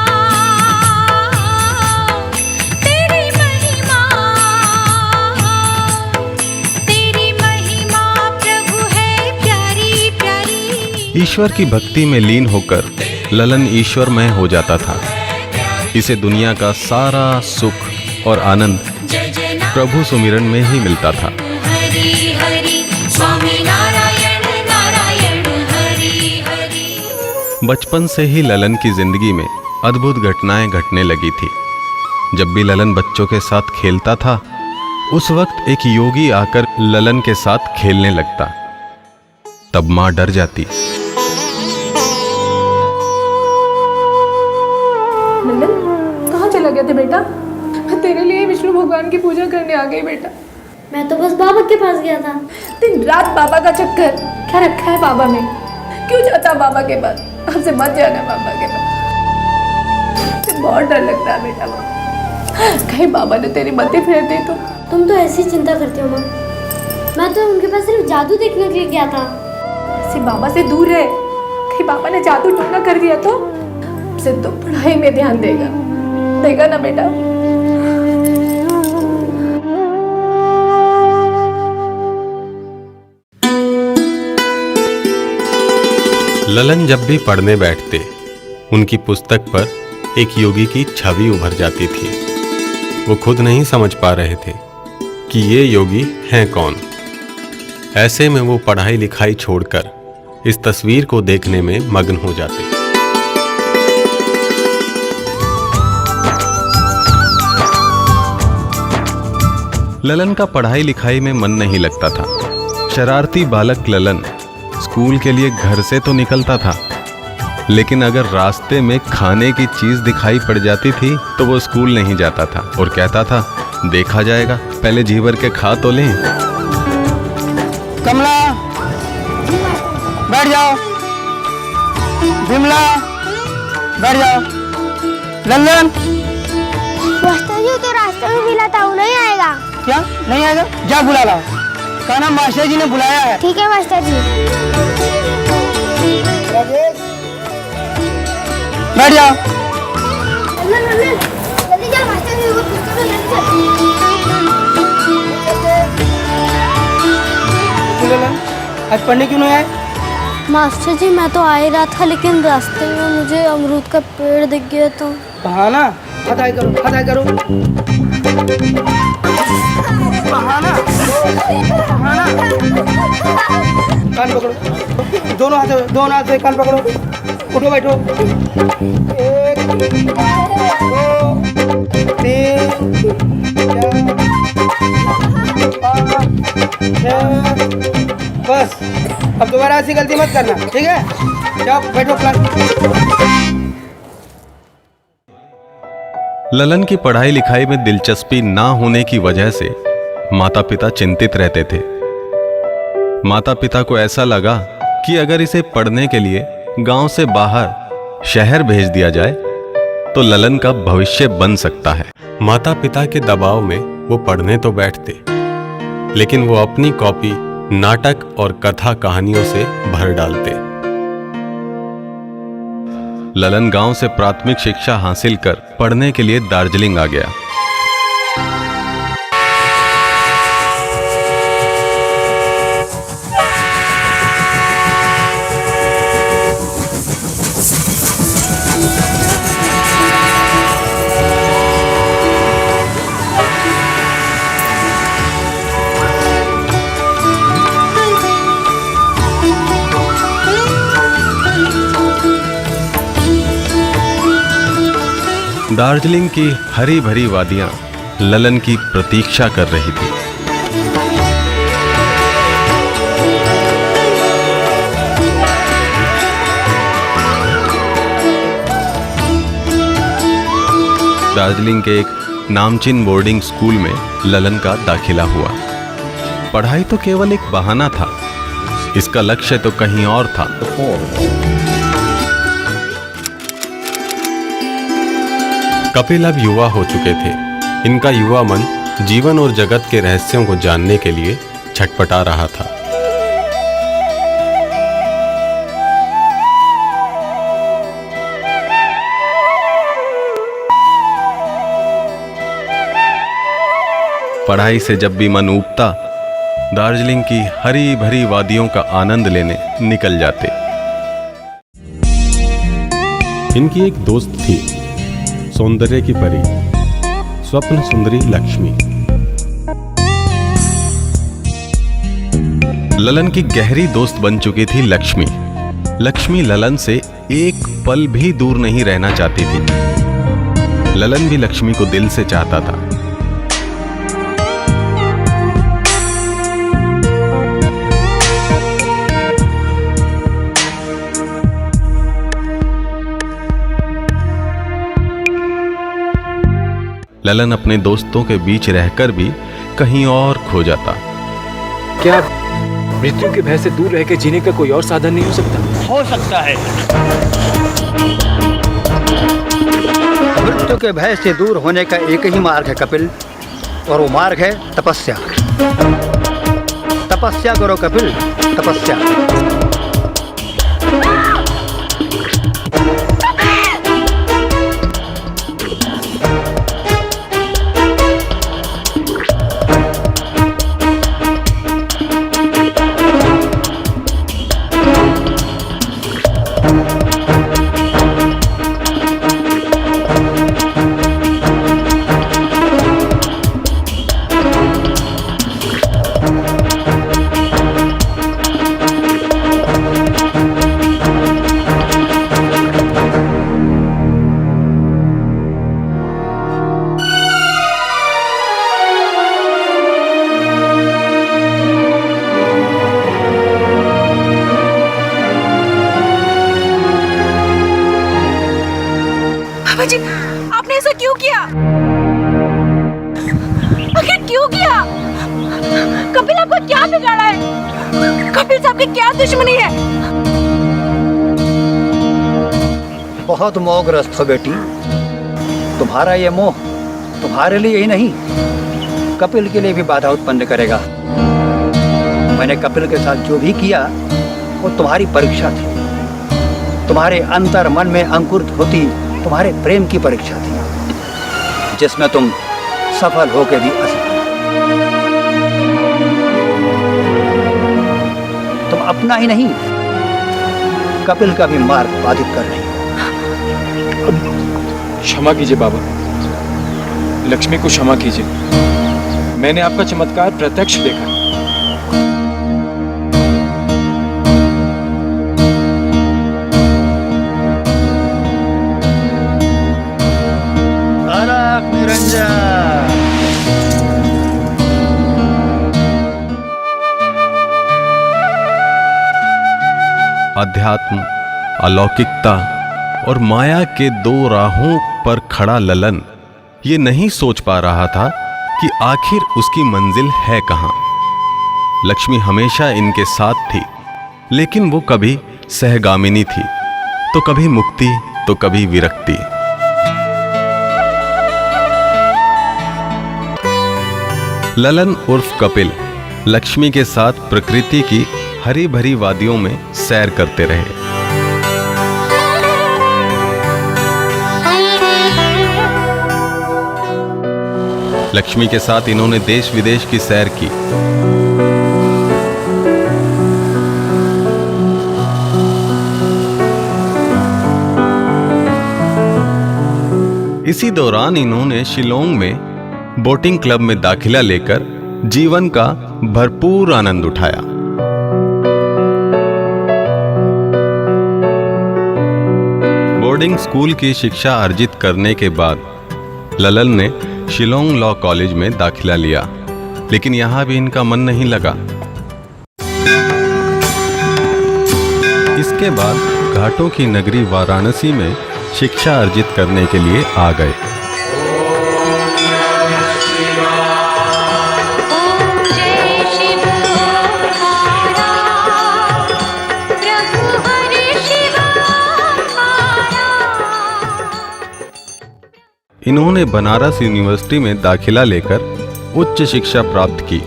प्रभु है प्यारी प्यारी। ईश्वर की भक्ति में लीन होकर ललन ईश्वरमय हो जाता था। इसे दुनिया का सारा सुख और आनंद प्रभु सुमिरन में ही मिलता था। हरि हरि, स्वामी नारायण नारायण हरि हरि। बचपन से ही ललन की जिंदगी में अद्भुत घटनाएं घटने लगी थी। जब भी ललन बच्चों के साथ खेलता था, उस वक्त एक योगी आकर ललन के साथ खेलने लगता। तब माँ डर जाती। ललन, कहाँ चला गया था बेटा? मैं तेरे लिए विष्णु भगवान की पूजा करने आ गई बेटा। मैं तो बस बाबा के पास गया था। दिन रात बाबा का चक्कर क्या रखा है बाबा में? क्यों जाता बाबा के पास? आपसे मत जाना बाबा के पास, मुझे बहुत डर लगता है बेटा। कहीं बाबा ने तेरी मति फेर दी तो? तुम तो ऐसी चिंता करती हो माँ। मैं तो उनके पास सिर्फ जादू देखने के लिए गया था। ऐसे बाबा से दूर रहे, कहीं बाबा ने जादू टोना कर दिया तो? से तो पढ़ाई में ध्यान देगा ना बेटा? ललन जब भी पढ़ने बैठते, उनकी पुस्तक पर एक योगी की छवि उभर जाती थी। वो खुद नहीं समझ पा रहे थे कि ये योगी हैं कौन। ऐसे में वो पढ़ाई लिखाई छोड़कर इस तस्वीर को देखने में मग्न हो जाते। ललन का पढ़ाई लिखाई में मन नहीं लगता था। शरारती बालक ललन स्कूल के लिए घर से तो निकलता था, लेकिन अगर रास्ते में खाने की चीज दिखाई पड़ जाती थी तो वो स्कूल नहीं जाता था और कहता था, देखा जाएगा, पहले जी भर के खा तो लें। कमला, बैठ जाओ। विमला, बैठ जाओ। ललन, मास्टर जी तो रास्ते में मिला था, वो नहीं आएगा। क्या नहीं आएगा? जा बुला लाओ। कहना मास्टर जी ने बुलाया है। ठीक है मास्टर जी। बैठ जाओ। जल्दी जाओ मास्टर जी, वो पुस्तक लेके ललन, आज पढ़ने क्यों नहीं आए? मास्टर जी मैं तो आ ही रहा था, लेकिन रास्ते में मुझे अमरूद का पेड़ दिख गया तो। बहाना, हटाई करो, हटाई करो। बहाना, बहाना। कान पकड़ो, दोनों हाथ से कान पकड़ो। उठो, बैठो। 1 2 3 4 5 6। बस, अब दोबारा ऐसी गलती मत करना, ठीक है? जाओ बैठो क्लास। ललन की पढ़ाई लिखाई में दिलचस्पी ना होने की वजह से माता पिता चिंतित रहते थे। माता पिता को ऐसा लगा कि अगर इसे पढ़ने के लिए गांव से बाहर शहर भेज दिया जाए तो ललन का भविष्य बन सकता है। माता पिता के दबाव में वो पढ़ने तो बैठते, लेकिन वो अपनी कॉपी नाटक और कथा कहानियों से भर डालते। ललन गांव से प्राथमिक शिक्षा हासिल कर पढ़ने के लिए दार्जिलिंग आ गया। दार्जिलिंग की हरी भरी वादियां ललन की प्रतीक्षा कर रही थी। दार्जिलिंग के एक नामचीन बोर्डिंग स्कूल में ललन का दाखिला हुआ। पढ़ाई तो केवल एक बहाना था, इसका लक्ष्य तो कहीं और था। कपिल अब युवा हो चुके थे। इनका युवा मन जीवन और जगत के रहस्यों को जानने के लिए छटपटा रहा था। पढ़ाई से जब भी मन ऊबता, दार्जिलिंग की हरी भरी वादियों का आनंद लेने निकल जाते। इनकी एक दोस्त थी, सौंदर्य की परी, स्वप्न सुंदरी लक्ष्मी। ललन की गहरी दोस्त बन चुकी थी लक्ष्मी। लक्ष्मी ललन से एक पल भी दूर नहीं रहना चाहती थी। ललन भी लक्ष्मी को दिल से चाहता था। ललन अपने दोस्तों के बीच रहकर भी कहीं और खो जाता। क्या मृत्यु के भय से दूर रह के जीने का कोई और साधन नहीं हो सकता? हो सकता है। मृत्यु के भय से दूर होने का एक ही मार्ग है कपिल, और वो मार्ग है तपस्या। तपस्या करो कपिल, तपस्या। जी, आपने ऐसा क्यों किया? आखिर क्यों किया? कपिल आपका क्या बिगाड़ा है? कपिल साहब की क्या दुश्मनी है? बहुत मोहग्रस्त हो बेटी। तुम्हारा ये मोह तुम्हारे लिए ही नहीं, कपिल के लिए भी बाधा उत्पन्न करेगा। मैंने कपिल के साथ जो भी किया वो तुम्हारी परीक्षा थी। तुम्हारे अंतर मन में अंकुरित होती तुम्हारे प्रेम की परीक्षा थी, जिसमें तुम सफल होकर भी असफल। तुम अपना ही नहीं, कपिल का भी मार्ग बाधित कर रही हो। क्षमा कीजिए बाबा, लक्ष्मी को क्षमा कीजिए। मैंने आपका चमत्कार प्रत्यक्ष देखा। अध्यात्म, अलौकिकता और माया के दो राहों पर खड़ा ललन ये नहीं सोच पा रहा था कि आखिर उसकी मंजिल है कहां। लक्ष्मी हमेशा इनके साथ थी, लेकिन वो कभी सहगामिनी थी, तो कभी मुक्ति, तो कभी विरक्ति। ललन उर्फ कपिल लक्ष्मी के साथ प्रकृति की हरी भरी वादियों में सैर करते रहे। लक्ष्मी के साथ इन्होंने देश विदेश की सैर की। इसी दौरान इन्होंने शिलोंग में बोटिंग क्लब में दाखिला लेकर जीवन का भरपूर आनंद उठाया। बोर्डिंग स्कूल की शिक्षा अर्जित करने के बाद ललन ने शिलोंग लॉ कॉलेज में दाखिला लिया, लेकिन यहां भी इनका मन नहीं लगा। इसके बाद घाटों की नगरी वाराणसी में शिक्षा अर्जित करने के लिए आ गए। इन्होंने बनारस यूनिवर्सिटी में दाखिला लेकर उच्च शिक्षा प्राप्त की,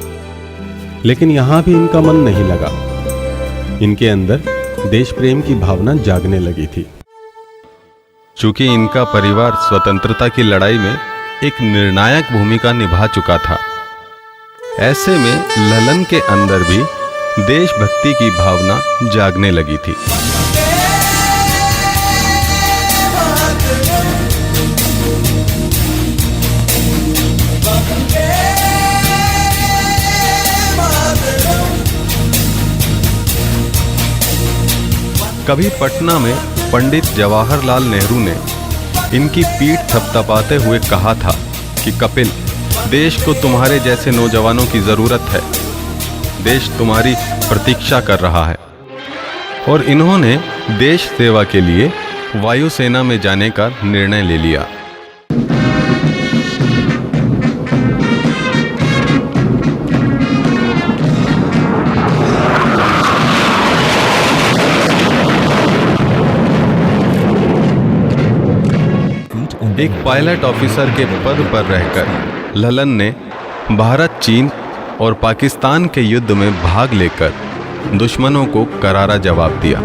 लेकिन यहां भी इनका मन नहीं लगा। इनके अंदर देश प्रेम की भावना जागने लगी थी। चूंकि इनका परिवार स्वतंत्रता की लड़ाई में एक निर्णायक भूमिका निभा चुका था, ऐसे में ललन के अंदर भी देशभक्ति की भावना जागने लगी थी। कभी पटना में पंडित जवाहरलाल नेहरू ने इनकी पीठ थपथपाते हुए कहा था कि कपिल, देश को तुम्हारे जैसे नौजवानों की जरूरत है, देश तुम्हारी प्रतीक्षा कर रहा है। और इन्होंने देश सेवा के लिए वायुसेना में जाने का निर्णय ले लिया। एक पायलट ऑफिसर के पद पर रहकर ललन ने भारत, चीन और पाकिस्तान के युद्ध में भाग लेकर दुश्मनों को करारा जवाब दिया।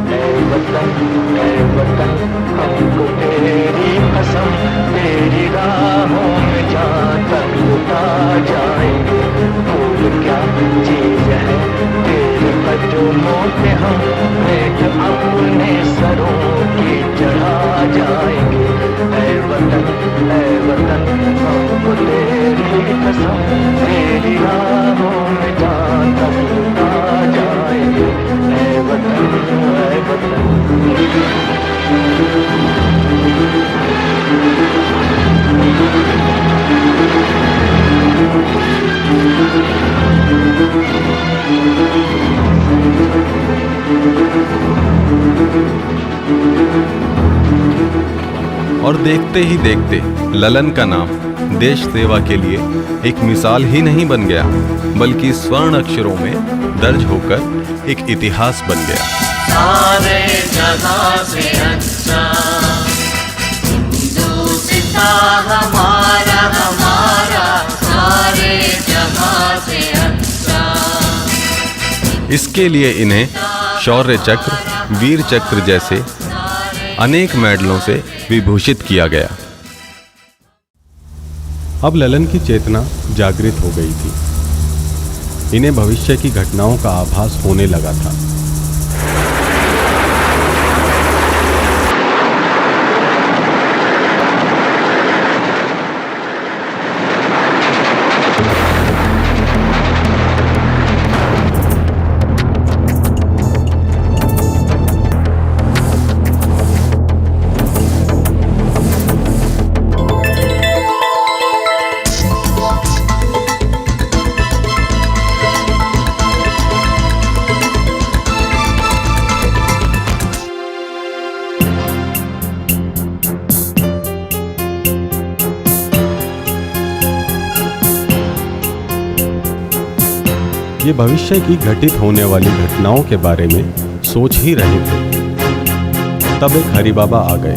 और देखते ही देखते ललन का नाम देश सेवा के लिए एक मिसाल ही नहीं बन गया, बल्कि स्वर्ण अक्षरों में दर्ज होकर एक इतिहास बन गया। सारे जहां से अच्छा हिंदुस्ता हमारा हमारा, सारे जहां से अच्छा। इसके लिए इन्हें शौर्य चक्र, वीर चक्र जैसे अनेक मेडलों से विभूषित किया गया। अब ललन की चेतना जागृत हो गई थी। इन्हें भविष्य की घटनाओं का आभास होने लगा था। ये भविष्य की घटित होने वाली घटनाओं के बारे में सोच ही रहे थे, तब एक हरि बाबा आ गए।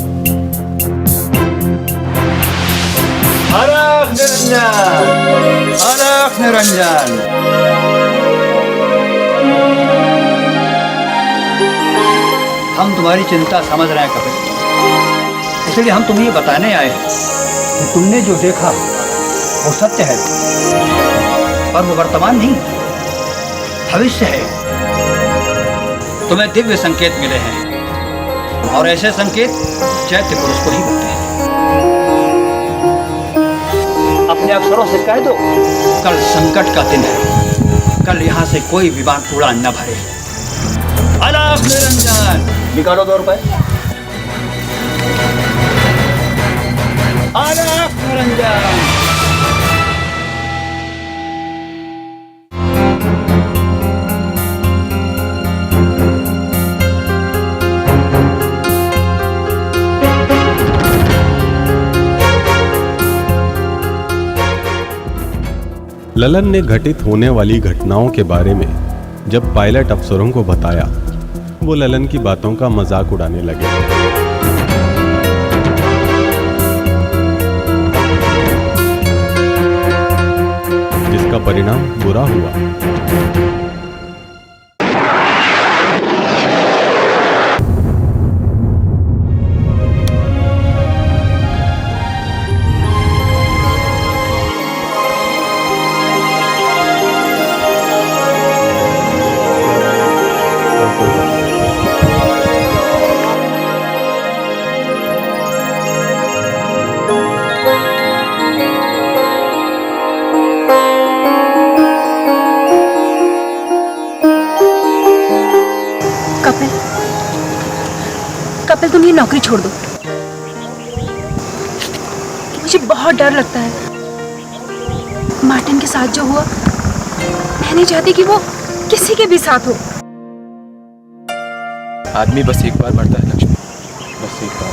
अलख निरंजन, अलख निरंजन। हम तुम्हारी चिंता समझ रहे हैं कपिल, इसलिए हम तुम्हें ये बताने आए हैं कि तुमने जो देखा वो सत्य है, पर वो वर्तमान नहीं, भविष्य है। तुम्हें दिव्य संकेत मिले हैं, और ऐसे संकेत चैत्य पुरुष को ही मिलते हैं। अपने अक्षरों से कह दो, कल संकट का दिन है, कल यहाँ से कोई विमान उड़ान न भरे। अलग निरंजन, निकालो 2 रुपए। अलग निरंजन। ललन ने घटित होने वाली घटनाओं के बारे में जब पायलट अफसरों को बताया, वो ललन की बातों का मजाक उड़ाने लगे। जिसका परिणाम बुरा हुआ। कपिल, तुम ये नौकरी छोड़ दो। मुझे बहुत डर लगता है। मार्टिन के साथ जो हुआ, मैं नहीं चाहती कि वो किसी के भी साथ हो। आदमी बस एक बार मरता है लक्ष्मी, बस एक बार।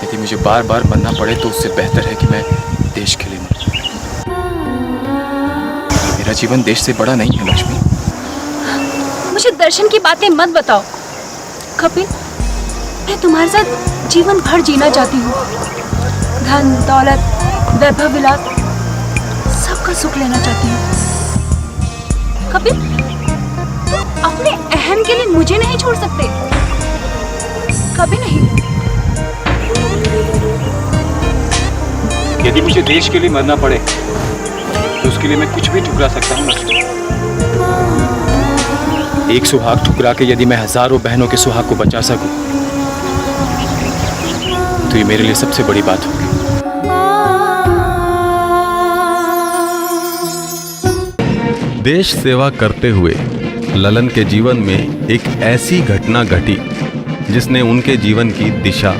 यदि मुझे बार बार मरना पड़े तो उससे बेहतर है कि मैं देश के लिए मरूं। मेरा जीवन देश से बड़ा नहीं है लक्ष्मी। मुझे दर्शन की बातें मत बताओ कपिल। मैं तुम्हारे साथ जीवन भर जीना चाहती हूँ। धन दौलत वैभव विलास सबका सुख लेना चाहती हूँ। कपिल, तुम अपने अहम के लिए मुझे नहीं छोड़ सकते, कभी नहीं। यदि मुझे देश के लिए मरना पड़े तो उसके लिए मैं कुछ भी ठुकरा सकता हूँ लक्ष्मी। एक सुहाग ठुकरा के यदि मैं हजारों बहनों के सुहाग को बचा सकूं तो ये मेरे लिए सबसे बड़ी बात होगी। देश सेवा करते हुए ललन के जीवन में एक ऐसी घटना घटी जिसने उनके जीवन की दिशा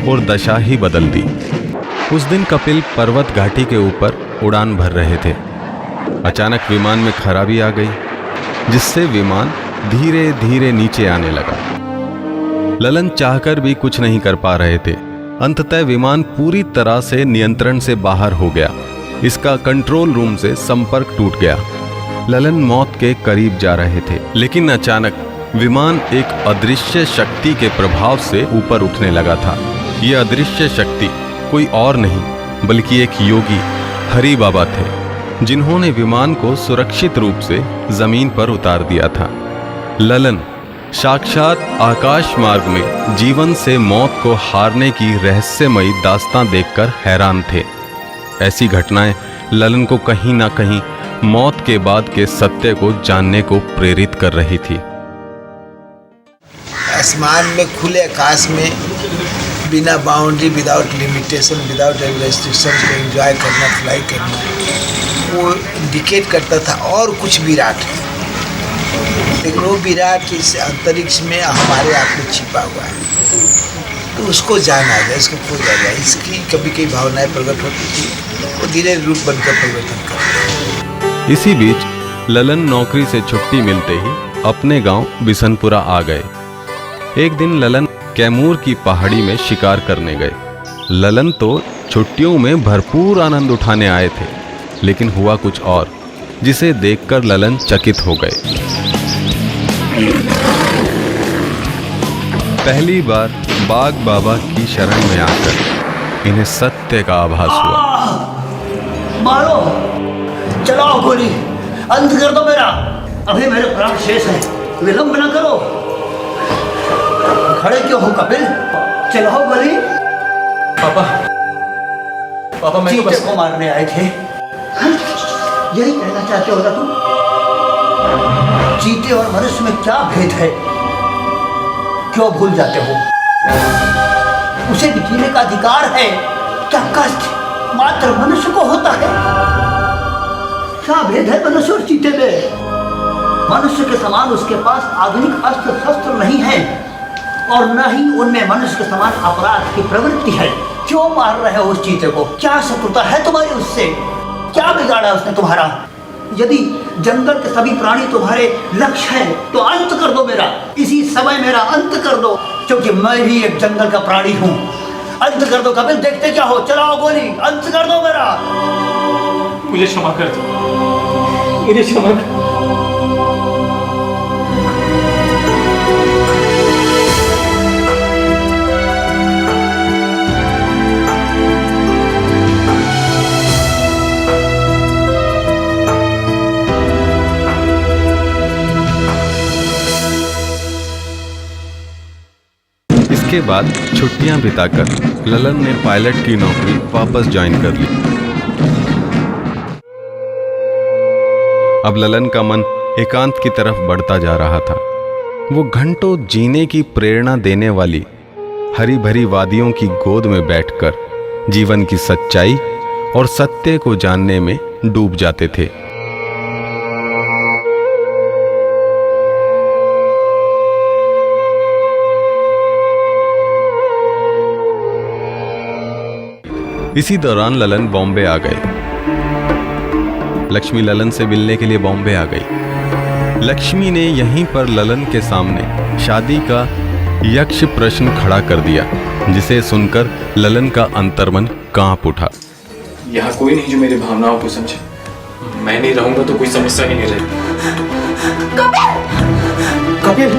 और दशा ही बदल दी। उस दिन कपिल पर्वत घाटी के ऊपर उड़ान भर रहे थे। अचानक विमान में खराबी आ गई, जिससे विमान धीरे धीरे नीचे आने लगा। ललन चाहकर भी कुछ नहीं कर पा रहे थे। अंततः विमान पूरी तरह से नियंत्रण से बाहर हो गया। इसका कंट्रोल रूम से संपर्क टूट गया। ललन मौत के करीब जा रहे थे, लेकिन अचानक विमान एक अदृश्य शक्ति के प्रभाव से ऊपर उठने लगा था। यह अदृश्य शक्ति कोई और नहीं बल्कि एक योगी हरि बाबा थे, जिन्होंने विमान को सुरक्षित रूप से जमीन पर उतार दिया था। ललन साक्षात आकाश मार्ग में जीवन से मौत को हारने की रहस्यमयी दास्तां देखकर हैरान थे। ऐसी घटनाएं ललन को कहीं ना कहीं मौत के बाद के सत्य को जानने को प्रेरित कर रही थी। आसमान में खुले आकाश में बिना boundary, without limitation, without restriction को एंजॉय करना, फ्लाई करना, वो इंडिकेट करता था और कुछ विराट है। लेकिन वो विराट इस अंतरिक्ष में हमारे आप में छिपा हुआ है, तो उसको जाना जाए, इसको खोजा जाए। इसकी कभी कभी भावनाएं प्रकट होती थी, वो धीरे रूप बनकर परिवर्तन करते। इसी बीच ललन नौकरी से छुट्टी मिलते ही अपने गांव बिशनपुरा आ गए। एक दिन ललन कैमूर की पहाड़ी में शिकार करने गए। ललन तो छुट्टियों में भरपूर आनंद उठाने आए थे, लेकिन हुआ कुछ और, जिसे देखकर ललन चकित हो गए। पहली बार बाग बाबा की शरण में आकर इन्हें सत्य का आभास हुआ। मारो, चलाओ गोली, अंत कर दो मेरा, अभी मेरे प्राण शेष है, विलंब न करो। खड़े क्यों हो कपिल, चलाओ गोली। पापा, पापा मैं तो चीते बस को मारने आए थे। हाँ? यही कहना चाहते हो ना तुम? चीते और मनुष्य में क्या भेद है? क्यों भूल जाते हो? उसे भी जीने का अधिकार है। क्या कष्ट मात्र मनुष्य को होता है? क्या भेद है मनुष्य और चीते में? मनुष्य के समान उसके पास आधुनिक अस्त्र शस्त्र नहीं है और न ही उनमें मनुष्य के समान अपराध की प्रवृत्ति है। क्यों मार रहे हो उस चीते को? क्या शत्रुता है तुम्हारी उससे? क्या बिगाड़ा उसने तुम्हारा? यदि जंगल के सभी प्राणी तुम्हारे लक्ष्य हैं तो अंत कर दो मेरा, इसी समय मेरा अंत कर दो, क्योंकि मैं भी एक जंगल का प्राणी हूँ। अंत कर दो कपिल, देखते क्या हो, चलाओ गोली, अंत कर दो मेरा। मुझे क्षमा कर दो, मुझे क्षमा कर। इसके बाद छुट्टियां बिताकर ललन ने पायलट की नौकरी वापस ज्वाइन कर ली। अब ललन का मन एकांत की तरफ बढ़ता जा रहा था। वो घंटों जीने की प्रेरणा देने वाली हरी भरी वादियों की गोद में बैठकर जीवन की सच्चाई और सत्य को जानने में डूब जाते थे। इसी दौरान ललन बॉम्बे आ गए। लक्ष्मी ललन से मिलने के लिए बॉम्बे आ गई। लक्ष्मी ने यहीं पर ललन के सामने शादी का यक्ष प्रश्न खड़ा कर दिया, जिसे सुनकर ललन का अंतर्मन कांप उठा। यहाँ कोई नहीं जो मेरी भावनाओं को समझे। मैं नहीं रहूंगा तो कोई समस्या ही नहीं रहेगी। कपिल!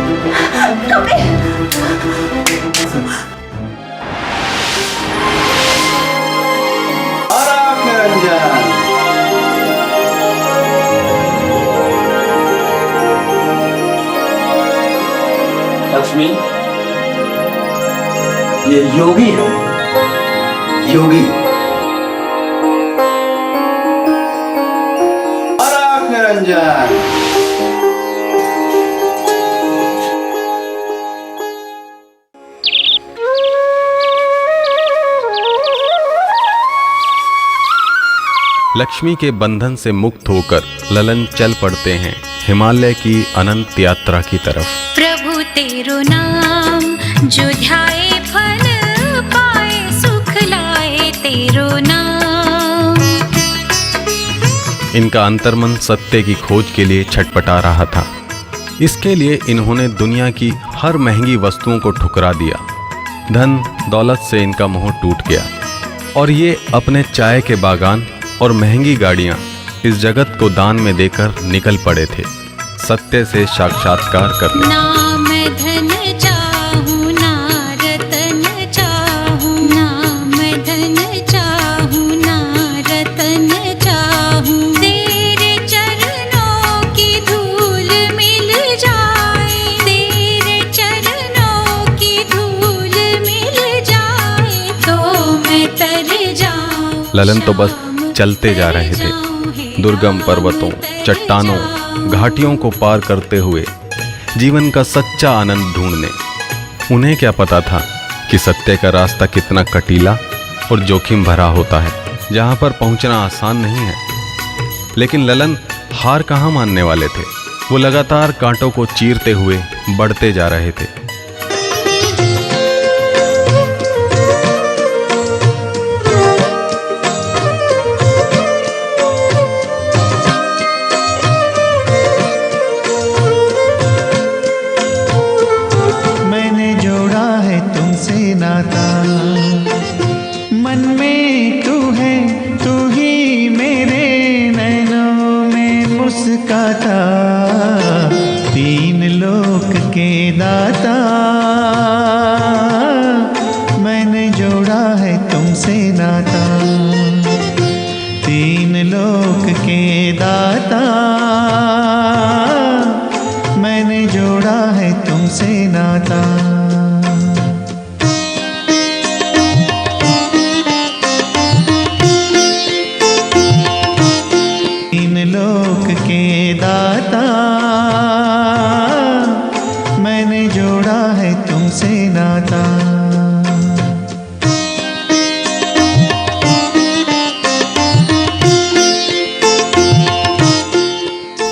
लक्ष्मी, ये योगी है, योगी। निरंजन, लक्ष्मी के बंधन से मुक्त होकर ललन चल पड़ते हैं हिमालय की अनंत यात्रा की तरफ। प्रभु तेरो नाम जो ध्याए फल पाए, सुख लाए तेरो नाम। इनका अंतर्मन सत्य की खोज के लिए छटपटा रहा था। इसके लिए इन्होंने दुनिया की हर महंगी वस्तुओं को ठुकरा दिया। धन दौलत से इनका मोह टूट गया और ये अपने चाय के बागान और महंगी गाड़ियां इस जगत को दान में देकर निकल पड़े थे, सत्य से साक्षात्कार करने। नाम धन चाहूं ना रतन चाहूं, नाम धन चाहूं ना रतन चाहूं, तेरे चरणों की धूल मिल जाए, तेरे चरणों की धूल मिल जाए तो मैं तर जाऊं। ललन तो बस चलते जा रहे थे, दुर्गम पर्वतों, चट्टानों, घाटियों को पार करते हुए जीवन का सच्चा आनंद ढूंढने। उन्हें क्या पता था कि सत्य का रास्ता कितना कटीला और जोखिम भरा होता है, जहां पर पहुंचना आसान नहीं है। लेकिन ललन हार कहां मानने वाले थे। वो लगातार कांटों को चीरते हुए बढ़ते जा रहे थे। मन में तू है, तू ही मेरे नैनों में मुस्काता, तीन लोक के दाता। मैंने जोड़ा है तुमसे नाता, तीन लोक के दाता। मैंने जोड़ा है तुमसे नाता।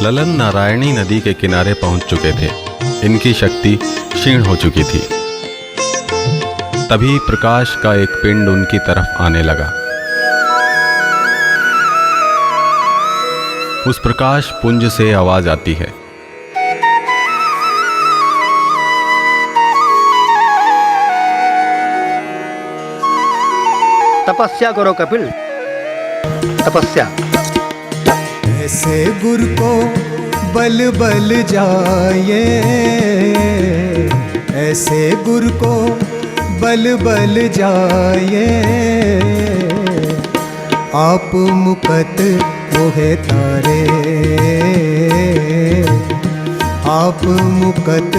ललन नारायणी नदी के किनारे पहुंच चुके थे। इनकी शक्ति क्षीण हो चुकी थी। तभी प्रकाश का एक पिंड उनकी तरफ आने लगा। उस प्रकाश पुंज से आवाज आती है, तपस्या करो कपिल, तपस्या। ऐसे गुरु को बल बल जाए, ऐसे गुरु को बल बल जाए, आप मुकत मोहे तारे, आप मुकत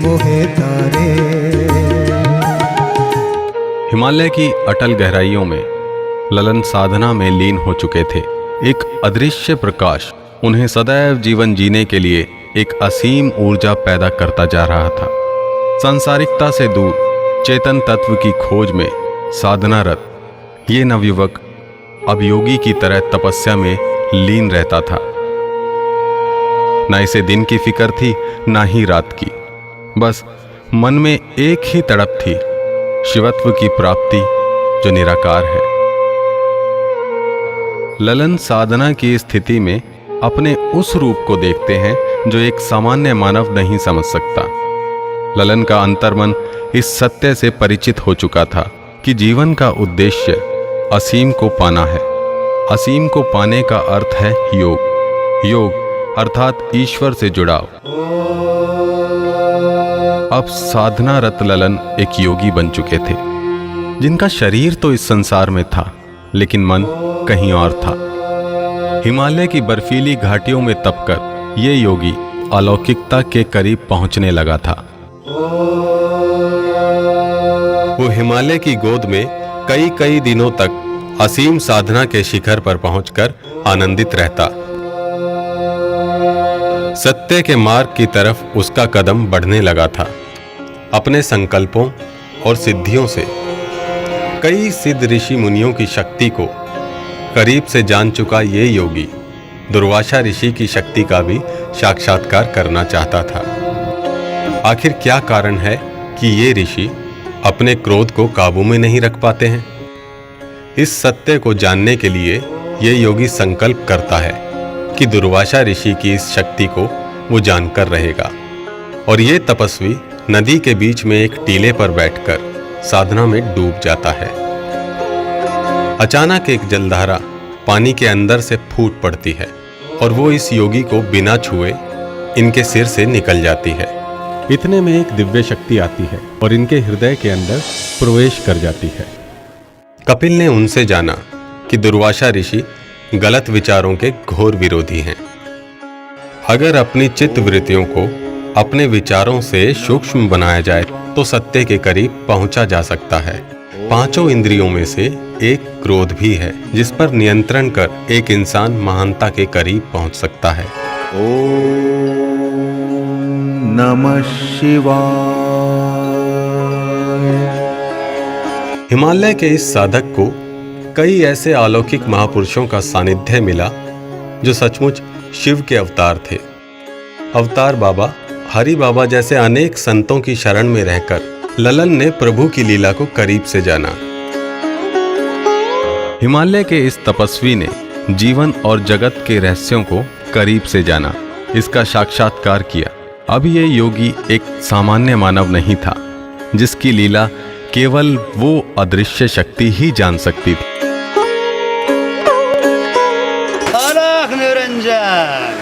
मोहे तारे। हिमालय की अटल गहराइयों में ललन साधना में लीन हो चुके थे। एक अदृश्य प्रकाश उन्हें सदैव जीवन जीने के लिए एक असीम ऊर्जा पैदा करता जा रहा था। सांसारिकता से दूर चेतन तत्व की खोज में साधनारत ये नवयुवक अब योगी की तरह तपस्या में लीन रहता था। न इसे दिन की फिक्र थी, न ही रात की। बस मन में एक ही तड़प थी, शिवत्व की प्राप्ति जो निराकार है। ललन साधना की स्थिति में अपने उस रूप को देखते हैं जो एक सामान्य मानव नहीं समझ सकता। ललन का अंतर्मन इस सत्य से परिचित हो चुका था कि जीवन का उद्देश्य असीम को पाना है। असीम को पाने का अर्थ है योग। योग अर्थात ईश्वर से जुड़ाव। अब साधनारत ललन एक योगी बन चुके थे, जिनका शरीर तो इस संसार में था, लेकिन मन कहीं और था। हिमालय की बर्फीली घाटियों में तपकर ये योगी अलौकिकता के करीब पहुंचने लगा था। वो हिमालय की गोद में कई कई दिनों तक असीम साधना के शिखर पर पहुंचकर आनंदित रहता। सत्य के मार्ग की तरफ उसका कदम बढ़ने लगा था। अपने संकल्पों और सिद्धियों से कई सिद्ध ऋषि मुनियों की शक्ति को करीब से जान चुका ये योगी दुर्वासा ऋषि की शक्ति का भी साक्षात्कार करना चाहता था। आखिर क्या कारण है कि ये ऋषि अपने क्रोध को काबू में नहीं रख पाते हैं? इस सत्य को जानने के लिए ये योगी संकल्प करता है कि दुर्वासा ऋषि की इस शक्ति को वो जानकर रहेगा। और ये तपस्वी नदी के बीच में एक टीले पर बैठकर साधना में डूब जाता है। अचानक एक जलधारा पानी के अंदर से फूट पड़ती है और वो इस योगी को बिना छुए इनके सिर से निकल जाती है। इतने में एक दिव्य शक्ति आती है और इनके हृदय के अंदर प्रवेश कर जाती है। कपिल ने उनसे जाना कि दुर्वासा ऋषि गलत विचारों के घोर विरोधी हैं। अगर अपनी चित्त वृत्तियों को अपने विचारों से सूक्ष्म बनाया जाए तो सत्य के करीब पहुंचा जा सकता है। पांचों इंद्रियों में से एक क्रोध भी है, जिस पर नियंत्रण कर एक इंसान महानता के करीब पहुंच सकता है। ओम नमः शिवाय। हिमालय के इस साधक को कई ऐसे अलौकिक महापुरुषों का सानिध्य मिला जो सचमुच शिव के अवतार थे। अवतार बाबा, हरि बाबा जैसे अनेक संतों की शरण में रहकर ललन ने प्रभु की लीला को करीब से जाना। हिमालय के इस तपस्वी ने जीवन और जगत के रहस्यों को करीब से जाना, इसका साक्षात्कार किया। अब ये योगी एक सामान्य मानव नहीं था, जिसकी लीला केवल वो अदृश्य शक्ति ही जान सकती थी। अलख निरंजन।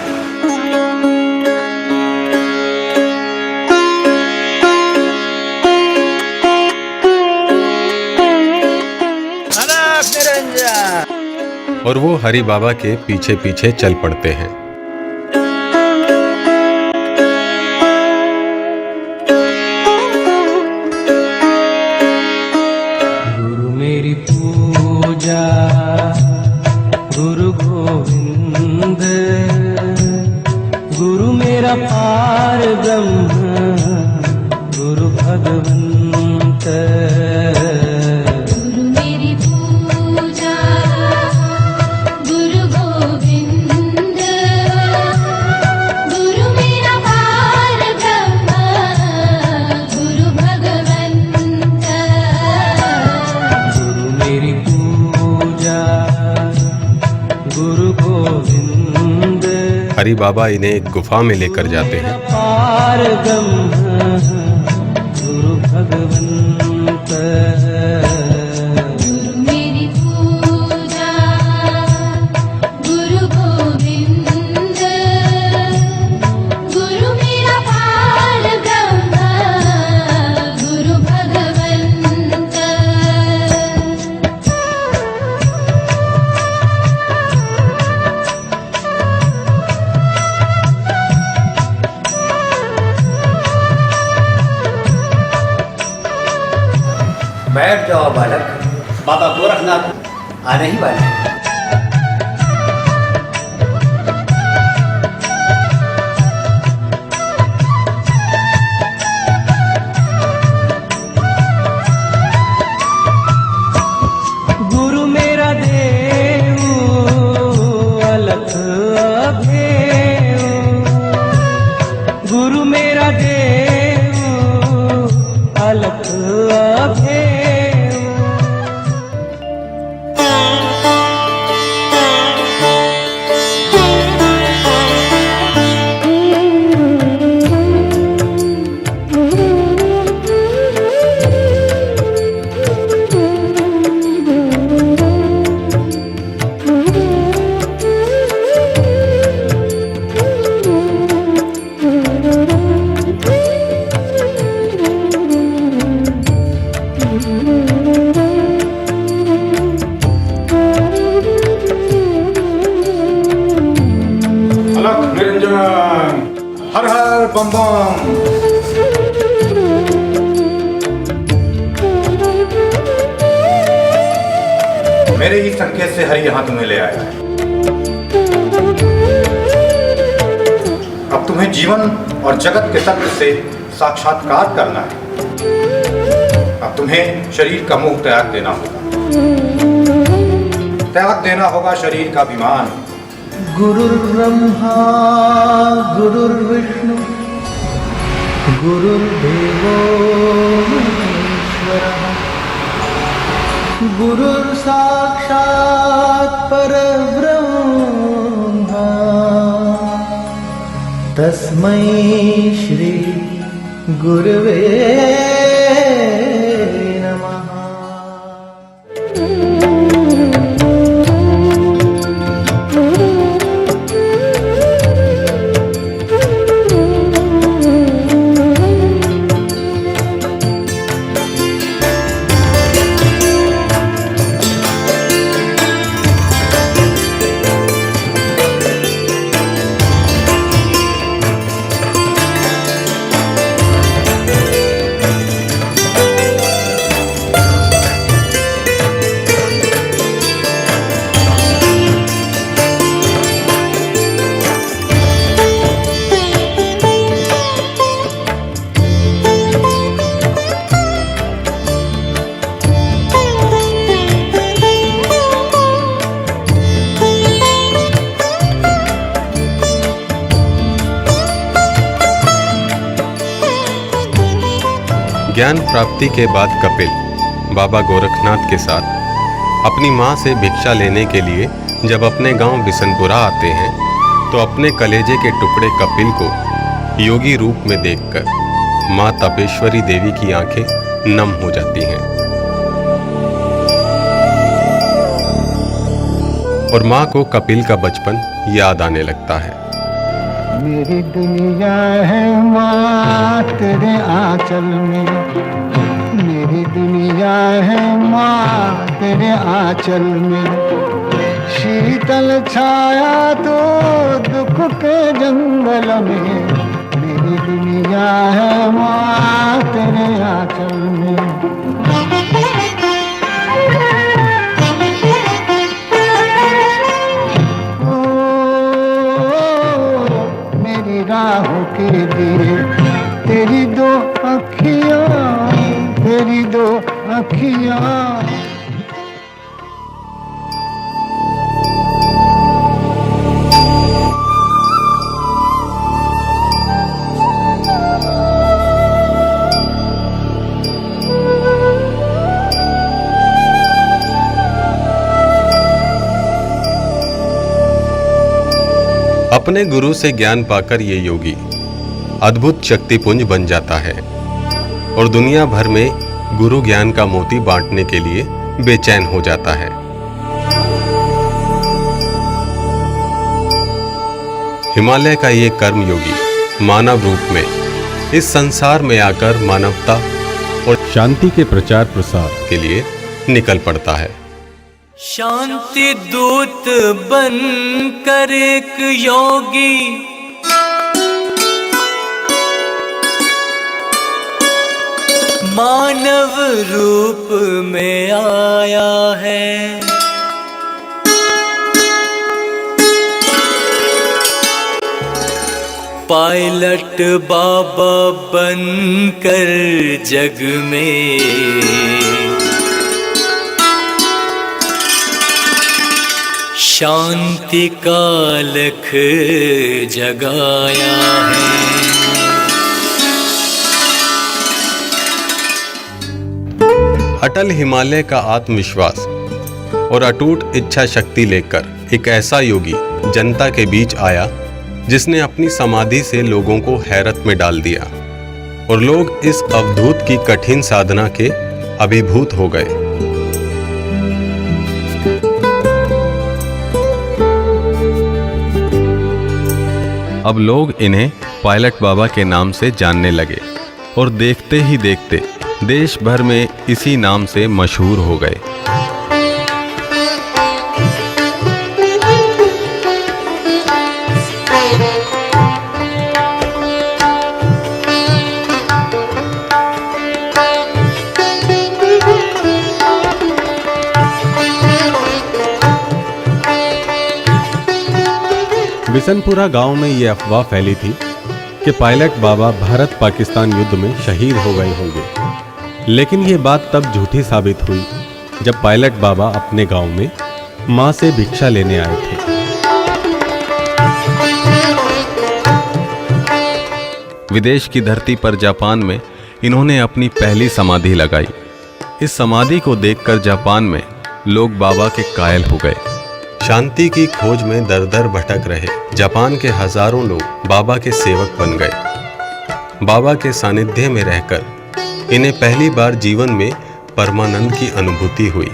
और वो हरि बाबा के पीछे पीछे चल पड़ते हैं। गुरु मेरी पूजा, गुरु गोविंद, गुरु मेरा पार ब्रह्म, गुरु भगवंत। गुरु हरि बाबा इन्हें एक गुफा में लेकर जाते हैं। पार ब्रह्म गुरु भगवंत मेरी पूजा गुरु गोविंद गुरु मेरा पार ब्रह्म गुरु भगवंत बैठ जाओ बालक, बाबा गोरखनाथ आने ही वाले हैं। गुरु मेरा देव अलख अभेव गुरु मेरा देव अलख अभेव अलख निरंजन हर हर बम बम। मेरे ही संकेत से हरि यहाँ तुम्हें ले आया है। अब तुम्हें जीवन और जगत के तत्व से साक्षात्कार करना है। अब तुम्हें शरीर का मोह त्याग देना होगा, त्याग देना होगा शरीर का अभिमान। गुरुर्ब्रह्मा गुरुर्विष्णु गुरुर्देवो महेश्वरः गुरुर्साक्षात् परब्रह्म तस्मै श्री गुरवे नमः। ज्ञान प्राप्ति के बाद कपिल बाबा गोरखनाथ के साथ अपनी माँ से भिक्षा लेने के लिए जब अपने गांव बिशनपुरा आते हैं तो अपने कलेजे के टुकड़े कपिल को योगी रूप में देखकर माँ तपेश्वरी देवी की आंखें नम हो जाती हैं और माँ को कपिल का बचपन याद आने लगता है। मेरी दुनिया है माँ तेरे आंचल में, मेरी दुनिया है माँ तेरे आंचल में। शीतल छाया तो दुख के जंगल में, मेरी दुनिया है माँ तेरे आंचल में। राहों के दिए तेरी दो अखियाँ, तेरी दो अखियाँ। अपने गुरु से ज्ञान पाकर ये योगी अद्भुत शक्तिपुंज बन जाता है और दुनिया भर में गुरु ज्ञान का मोती बांटने के लिए बेचैन हो जाता है। हिमालय का ये कर्म योगी मानव रूप में इस संसार में आकर मानवता और शांति के प्रचार प्रसार के लिए निकल पड़ता है। शांति दूत बन कर एक योगी मानव रूप में आया है। पायलट बाबा बनकर जग में शांति का लख जगाया है। अटल हिमालय का आत्मविश्वास और अटूट इच्छा शक्ति लेकर एक ऐसा योगी जनता के बीच आया जिसने अपनी समाधि से लोगों को हैरत में डाल दिया और लोग इस अवधूत की कठिन साधना के अभिभूत हो गए। अब लोग इन्हें पायलट बाबा के नाम से जानने लगे और देखते ही देखते देश भर में इसी नाम से मशहूर हो गए। बिशनपुरा गांव में ये अफवाह फैली थी कि पायलट बाबा भारत पाकिस्तान युद्ध में शहीद हो गए होंगे, लेकिन ये बात तब झूठी साबित हुई जब पायलट बाबा अपने गांव में मां से भिक्षा लेने आए थे। विदेश की धरती पर जापान में इन्होंने अपनी पहली समाधि लगाई। इस समाधि को देखकर जापान में लोग बाबा के कायल हो गए। शांति की खोज में दर दर भटक रहे जापान के हजारों लोग बाबा के सेवक बन गए। बाबा के सानिध्य में रहकर इन्हें पहली बार जीवन में परमानंद की अनुभूति हुई।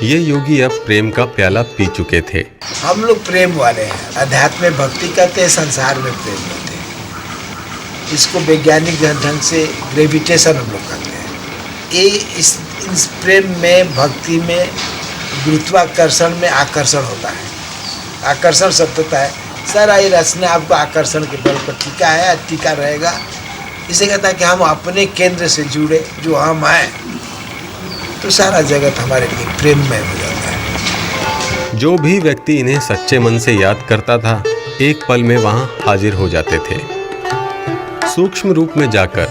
ये योगी अब प्रेम का प्याला पी चुके थे। हम लोग प्रेम वाले हैं, अध्यात्म में भक्ति करते हैं, संसार में प्रेम करते हैं। इसको वैज्ञानिक ढंग से ग्रेविटेशन हम लोग करते हैं। ये इस प्रेम में, भक्ति में, गुरुत्वाकर्षण में आकर्षण होता है। आकर्षण शब्द होता है सारा ये रचना आपको आकर्षण के बल पर टिका है, टिका रहेगा। इसे कहता है कि हम अपने केंद्र से जुड़े, जो हम आए तो सारा जगत हमारे लिए प्रेममय हो जाता है। जो भी व्यक्ति इन्हें सच्चे मन से याद करता था एक पल में वहां हाजिर हो जाते थे। सूक्ष्म रूप में जाकर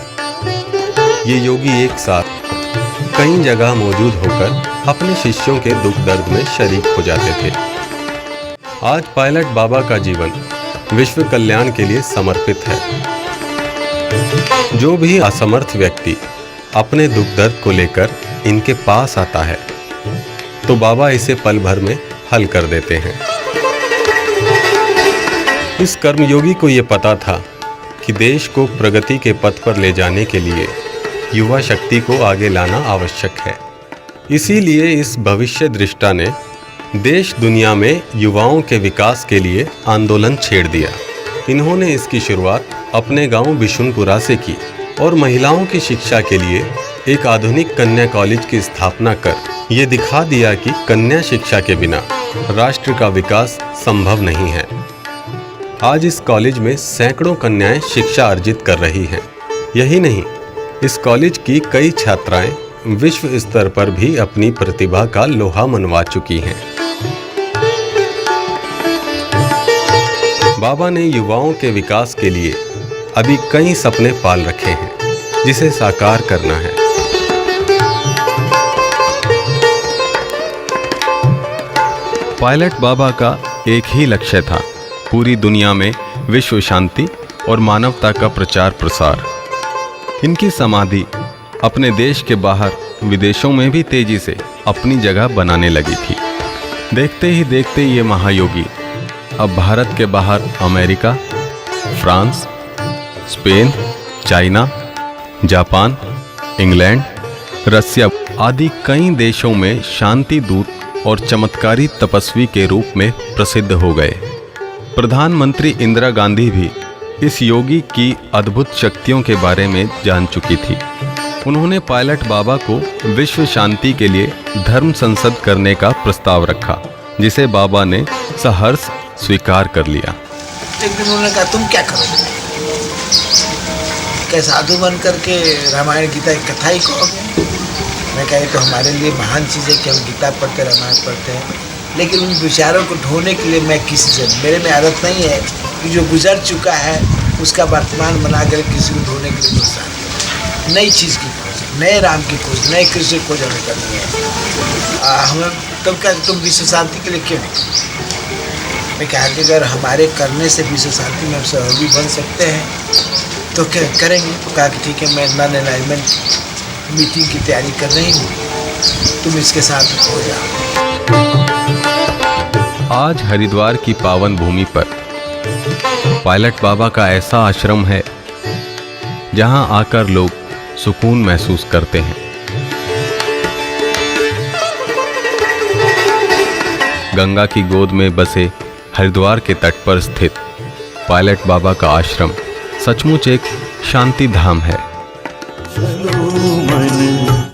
ये योगी एक साथ कई जगह मौजूद होकर अपने शिष्यों के दुख दर्द में शरीक हो जाते थे। आज पायलट बाबा का जीवन विश्व कल्याण के लिए समर्पित है। जो भी असमर्थ व्यक्ति अपने दुख दर्द को लेकर इनके पास आता है तो बाबा इसे पल भर में हल कर देते हैं। इस कर्मयोगी को ये पता था कि देश को प्रगति के पथ पर ले जाने के लिए युवा शक्ति को आगे लाना आवश्यक है। इसीलिए इस भविष्य दृष्टा ने देश दुनिया में युवाओं के विकास के लिए आंदोलन छेड़ दिया। इन्होंने इसकी शुरुआत अपने गांव बिशुनपुरा से की और महिलाओं की शिक्षा के लिए एक आधुनिक कन्या कॉलेज की स्थापना कर ये दिखा दिया कि कन्या शिक्षा के बिना राष्ट्र का विकास संभव नहीं है। आज इस कॉलेज में सैकड़ों कन्याएं शिक्षा अर्जित कर रही हैं। यही नहीं, इस कॉलेज की कई छात्राएं विश्व स्तर पर भी अपनी प्रतिभा का लोहा मनवा चुकी हैं। बाबा ने युवाओं के विकास के लिए अभी कई सपने पाल रखे हैं जिसे साकार करना है। पायलट बाबा का एक ही लक्ष्य था, पूरी दुनिया में विश्व शांति और मानवता का प्रचार प्रसार। इनकी समाधि अपने देश के बाहर विदेशों में भी तेजी से अपनी जगह बनाने लगी थी। देखते ही देखते ये महायोगी अब भारत के बाहर America, France, Spain, China, Japan, England, Russia आदि कई देशों में शांति दूत और चमत्कारी तपस्वी के रूप में प्रसिद्ध हो गए। प्रधानमंत्री इंदिरा गांधी भी इस योगी की अद्भुत शक्तियों के बारे में जान चुकी थी। उन्होंने पायलट बाबा को विश्व शांति के लिए धर्म संसद करने का प्रस्ताव रखा, जिसे बाबा ने सहर्ष स्वीकार कर लिया। एक दिन उन्होंने कहा, तुम क्या करोगे? क्या साधु बन करके रामायण गीता की कथा ही कहोगे? मैं कहा, तो हमारे लिए महान चीज़ है कि हम गीता पढ़ते, रामायण पढ़ते हैं, लेकिन उन विचारों को ढोने के लिए मैं किसी से, मेरे में आदत नहीं है कि जो गुजर चुका है उसका वर्तमान बना कर किसी को ढोने के लिए प्रोत्साहन करें। नई चीज़ की खोज, नए राम की खोज, नए कृष्ण की खोज हमें करनी है। हमें तुम क्या, तुम विश्व शांति के लिए क्यों नहीं? मैं कहा कि अगर हमारे करने से विश्व शांति में हम सहयोगी बन सकते हैं तो क्या करेंगे? कहा कि ठीक है, मैं नॉन अलाइनमेंट मीटिंग की तैयारी कर रही हूँ, तुम इसके साथ हो जाओ। आज हरिद्वार की पावन भूमि पर पायलट बाबा का ऐसा आश्रम है जहां आकर लोग सुकून महसूस करते हैं। गंगा की गोद में बसे हरिद्वार के तट पर स्थित पायलट बाबा का आश्रम सचमुच एक शांति धाम है।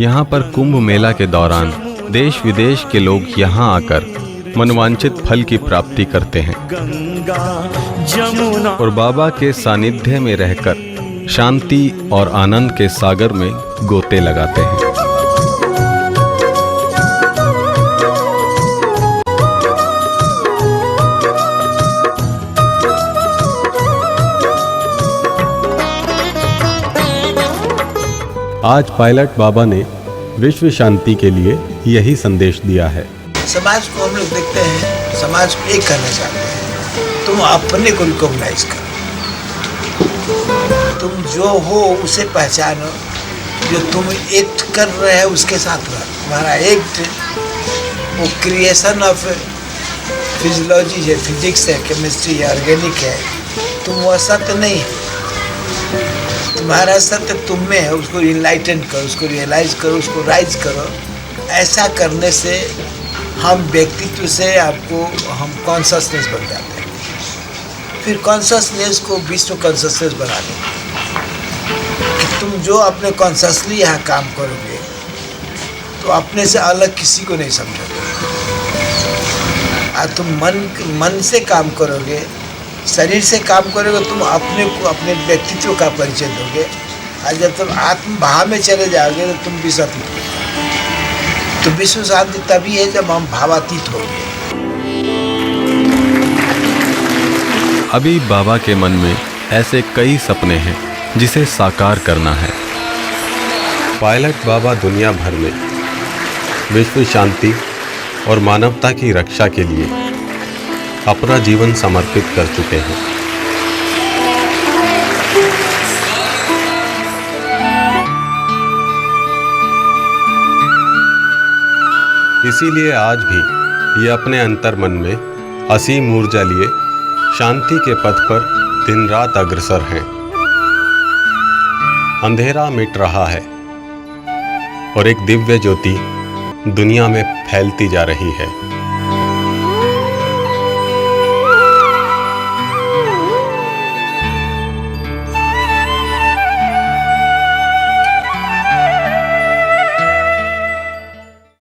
यहाँ पर कुंभ मेला के दौरान देश विदेश के लोग यहाँ आकर मनवांछित फल की प्राप्ति करते हैं और बाबा के सानिध्य में रहकर शांति और आनंद के सागर में गोते लगाते हैं। आज पायलट बाबा ने विश्व शांति के लिए यही संदेश दिया है। समाज को हम लोग देखते हैं, समाज को एक करना चाहते हैं, तुम अपने को रिकॉग्नाइज करो, तुम जो हो उसे पहचानो, जो तुम एक्ट कर रहे हो उसके साथ रहो। तुम्हारा एक्ट वो क्रिएशन ऑफ फिजियोलॉजी है, फिजिक्स है, केमिस्ट्री है, ऑर्गेनिक है, तुम वो सत्य नहीं है। तुम्हारा सत्य तुम में है, उसको इनलाइटन करो, उसको रियलाइज करो, उसको राइज करो। ऐसा करने से हम व्यक्तित्व से आपको हम कॉन्शसनेस बन जाते हैं, फिर कॉन्शसनेस को विश्व कॉन्शसनेस बना देंगे कि तुम जो अपने कॉन्शसली यहाँ काम करोगे तो अपने से अलग किसी को नहीं समझोगे। और तुम मन से काम करोगे, शरीर से काम करोगे, तुम अपने को, अपने व्यक्तित्व का परिचय दोगे। और जब तुम आत्म भाव में चले जाओगे तो तुम विषातीत हो जाओगे। तो विश्व शांति तभी है जब हम भावातीत होंगे। अभी बाबा के मन में ऐसे कई सपने हैं जिसे साकार करना है। पायलट बाबा दुनिया भर में विश्व शांति और मानवता की रक्षा के लिए अपना जीवन समर्पित कर चुके हैं। इसीलिए आज भी ये अपने अंतर मन में असीम ऊर्जा लिए शांति के पथ पर दिन रात अग्रसर हैं। अंधेरा मिट रहा है और एक दिव्य ज्योति दुनिया में फैलती जा रही है।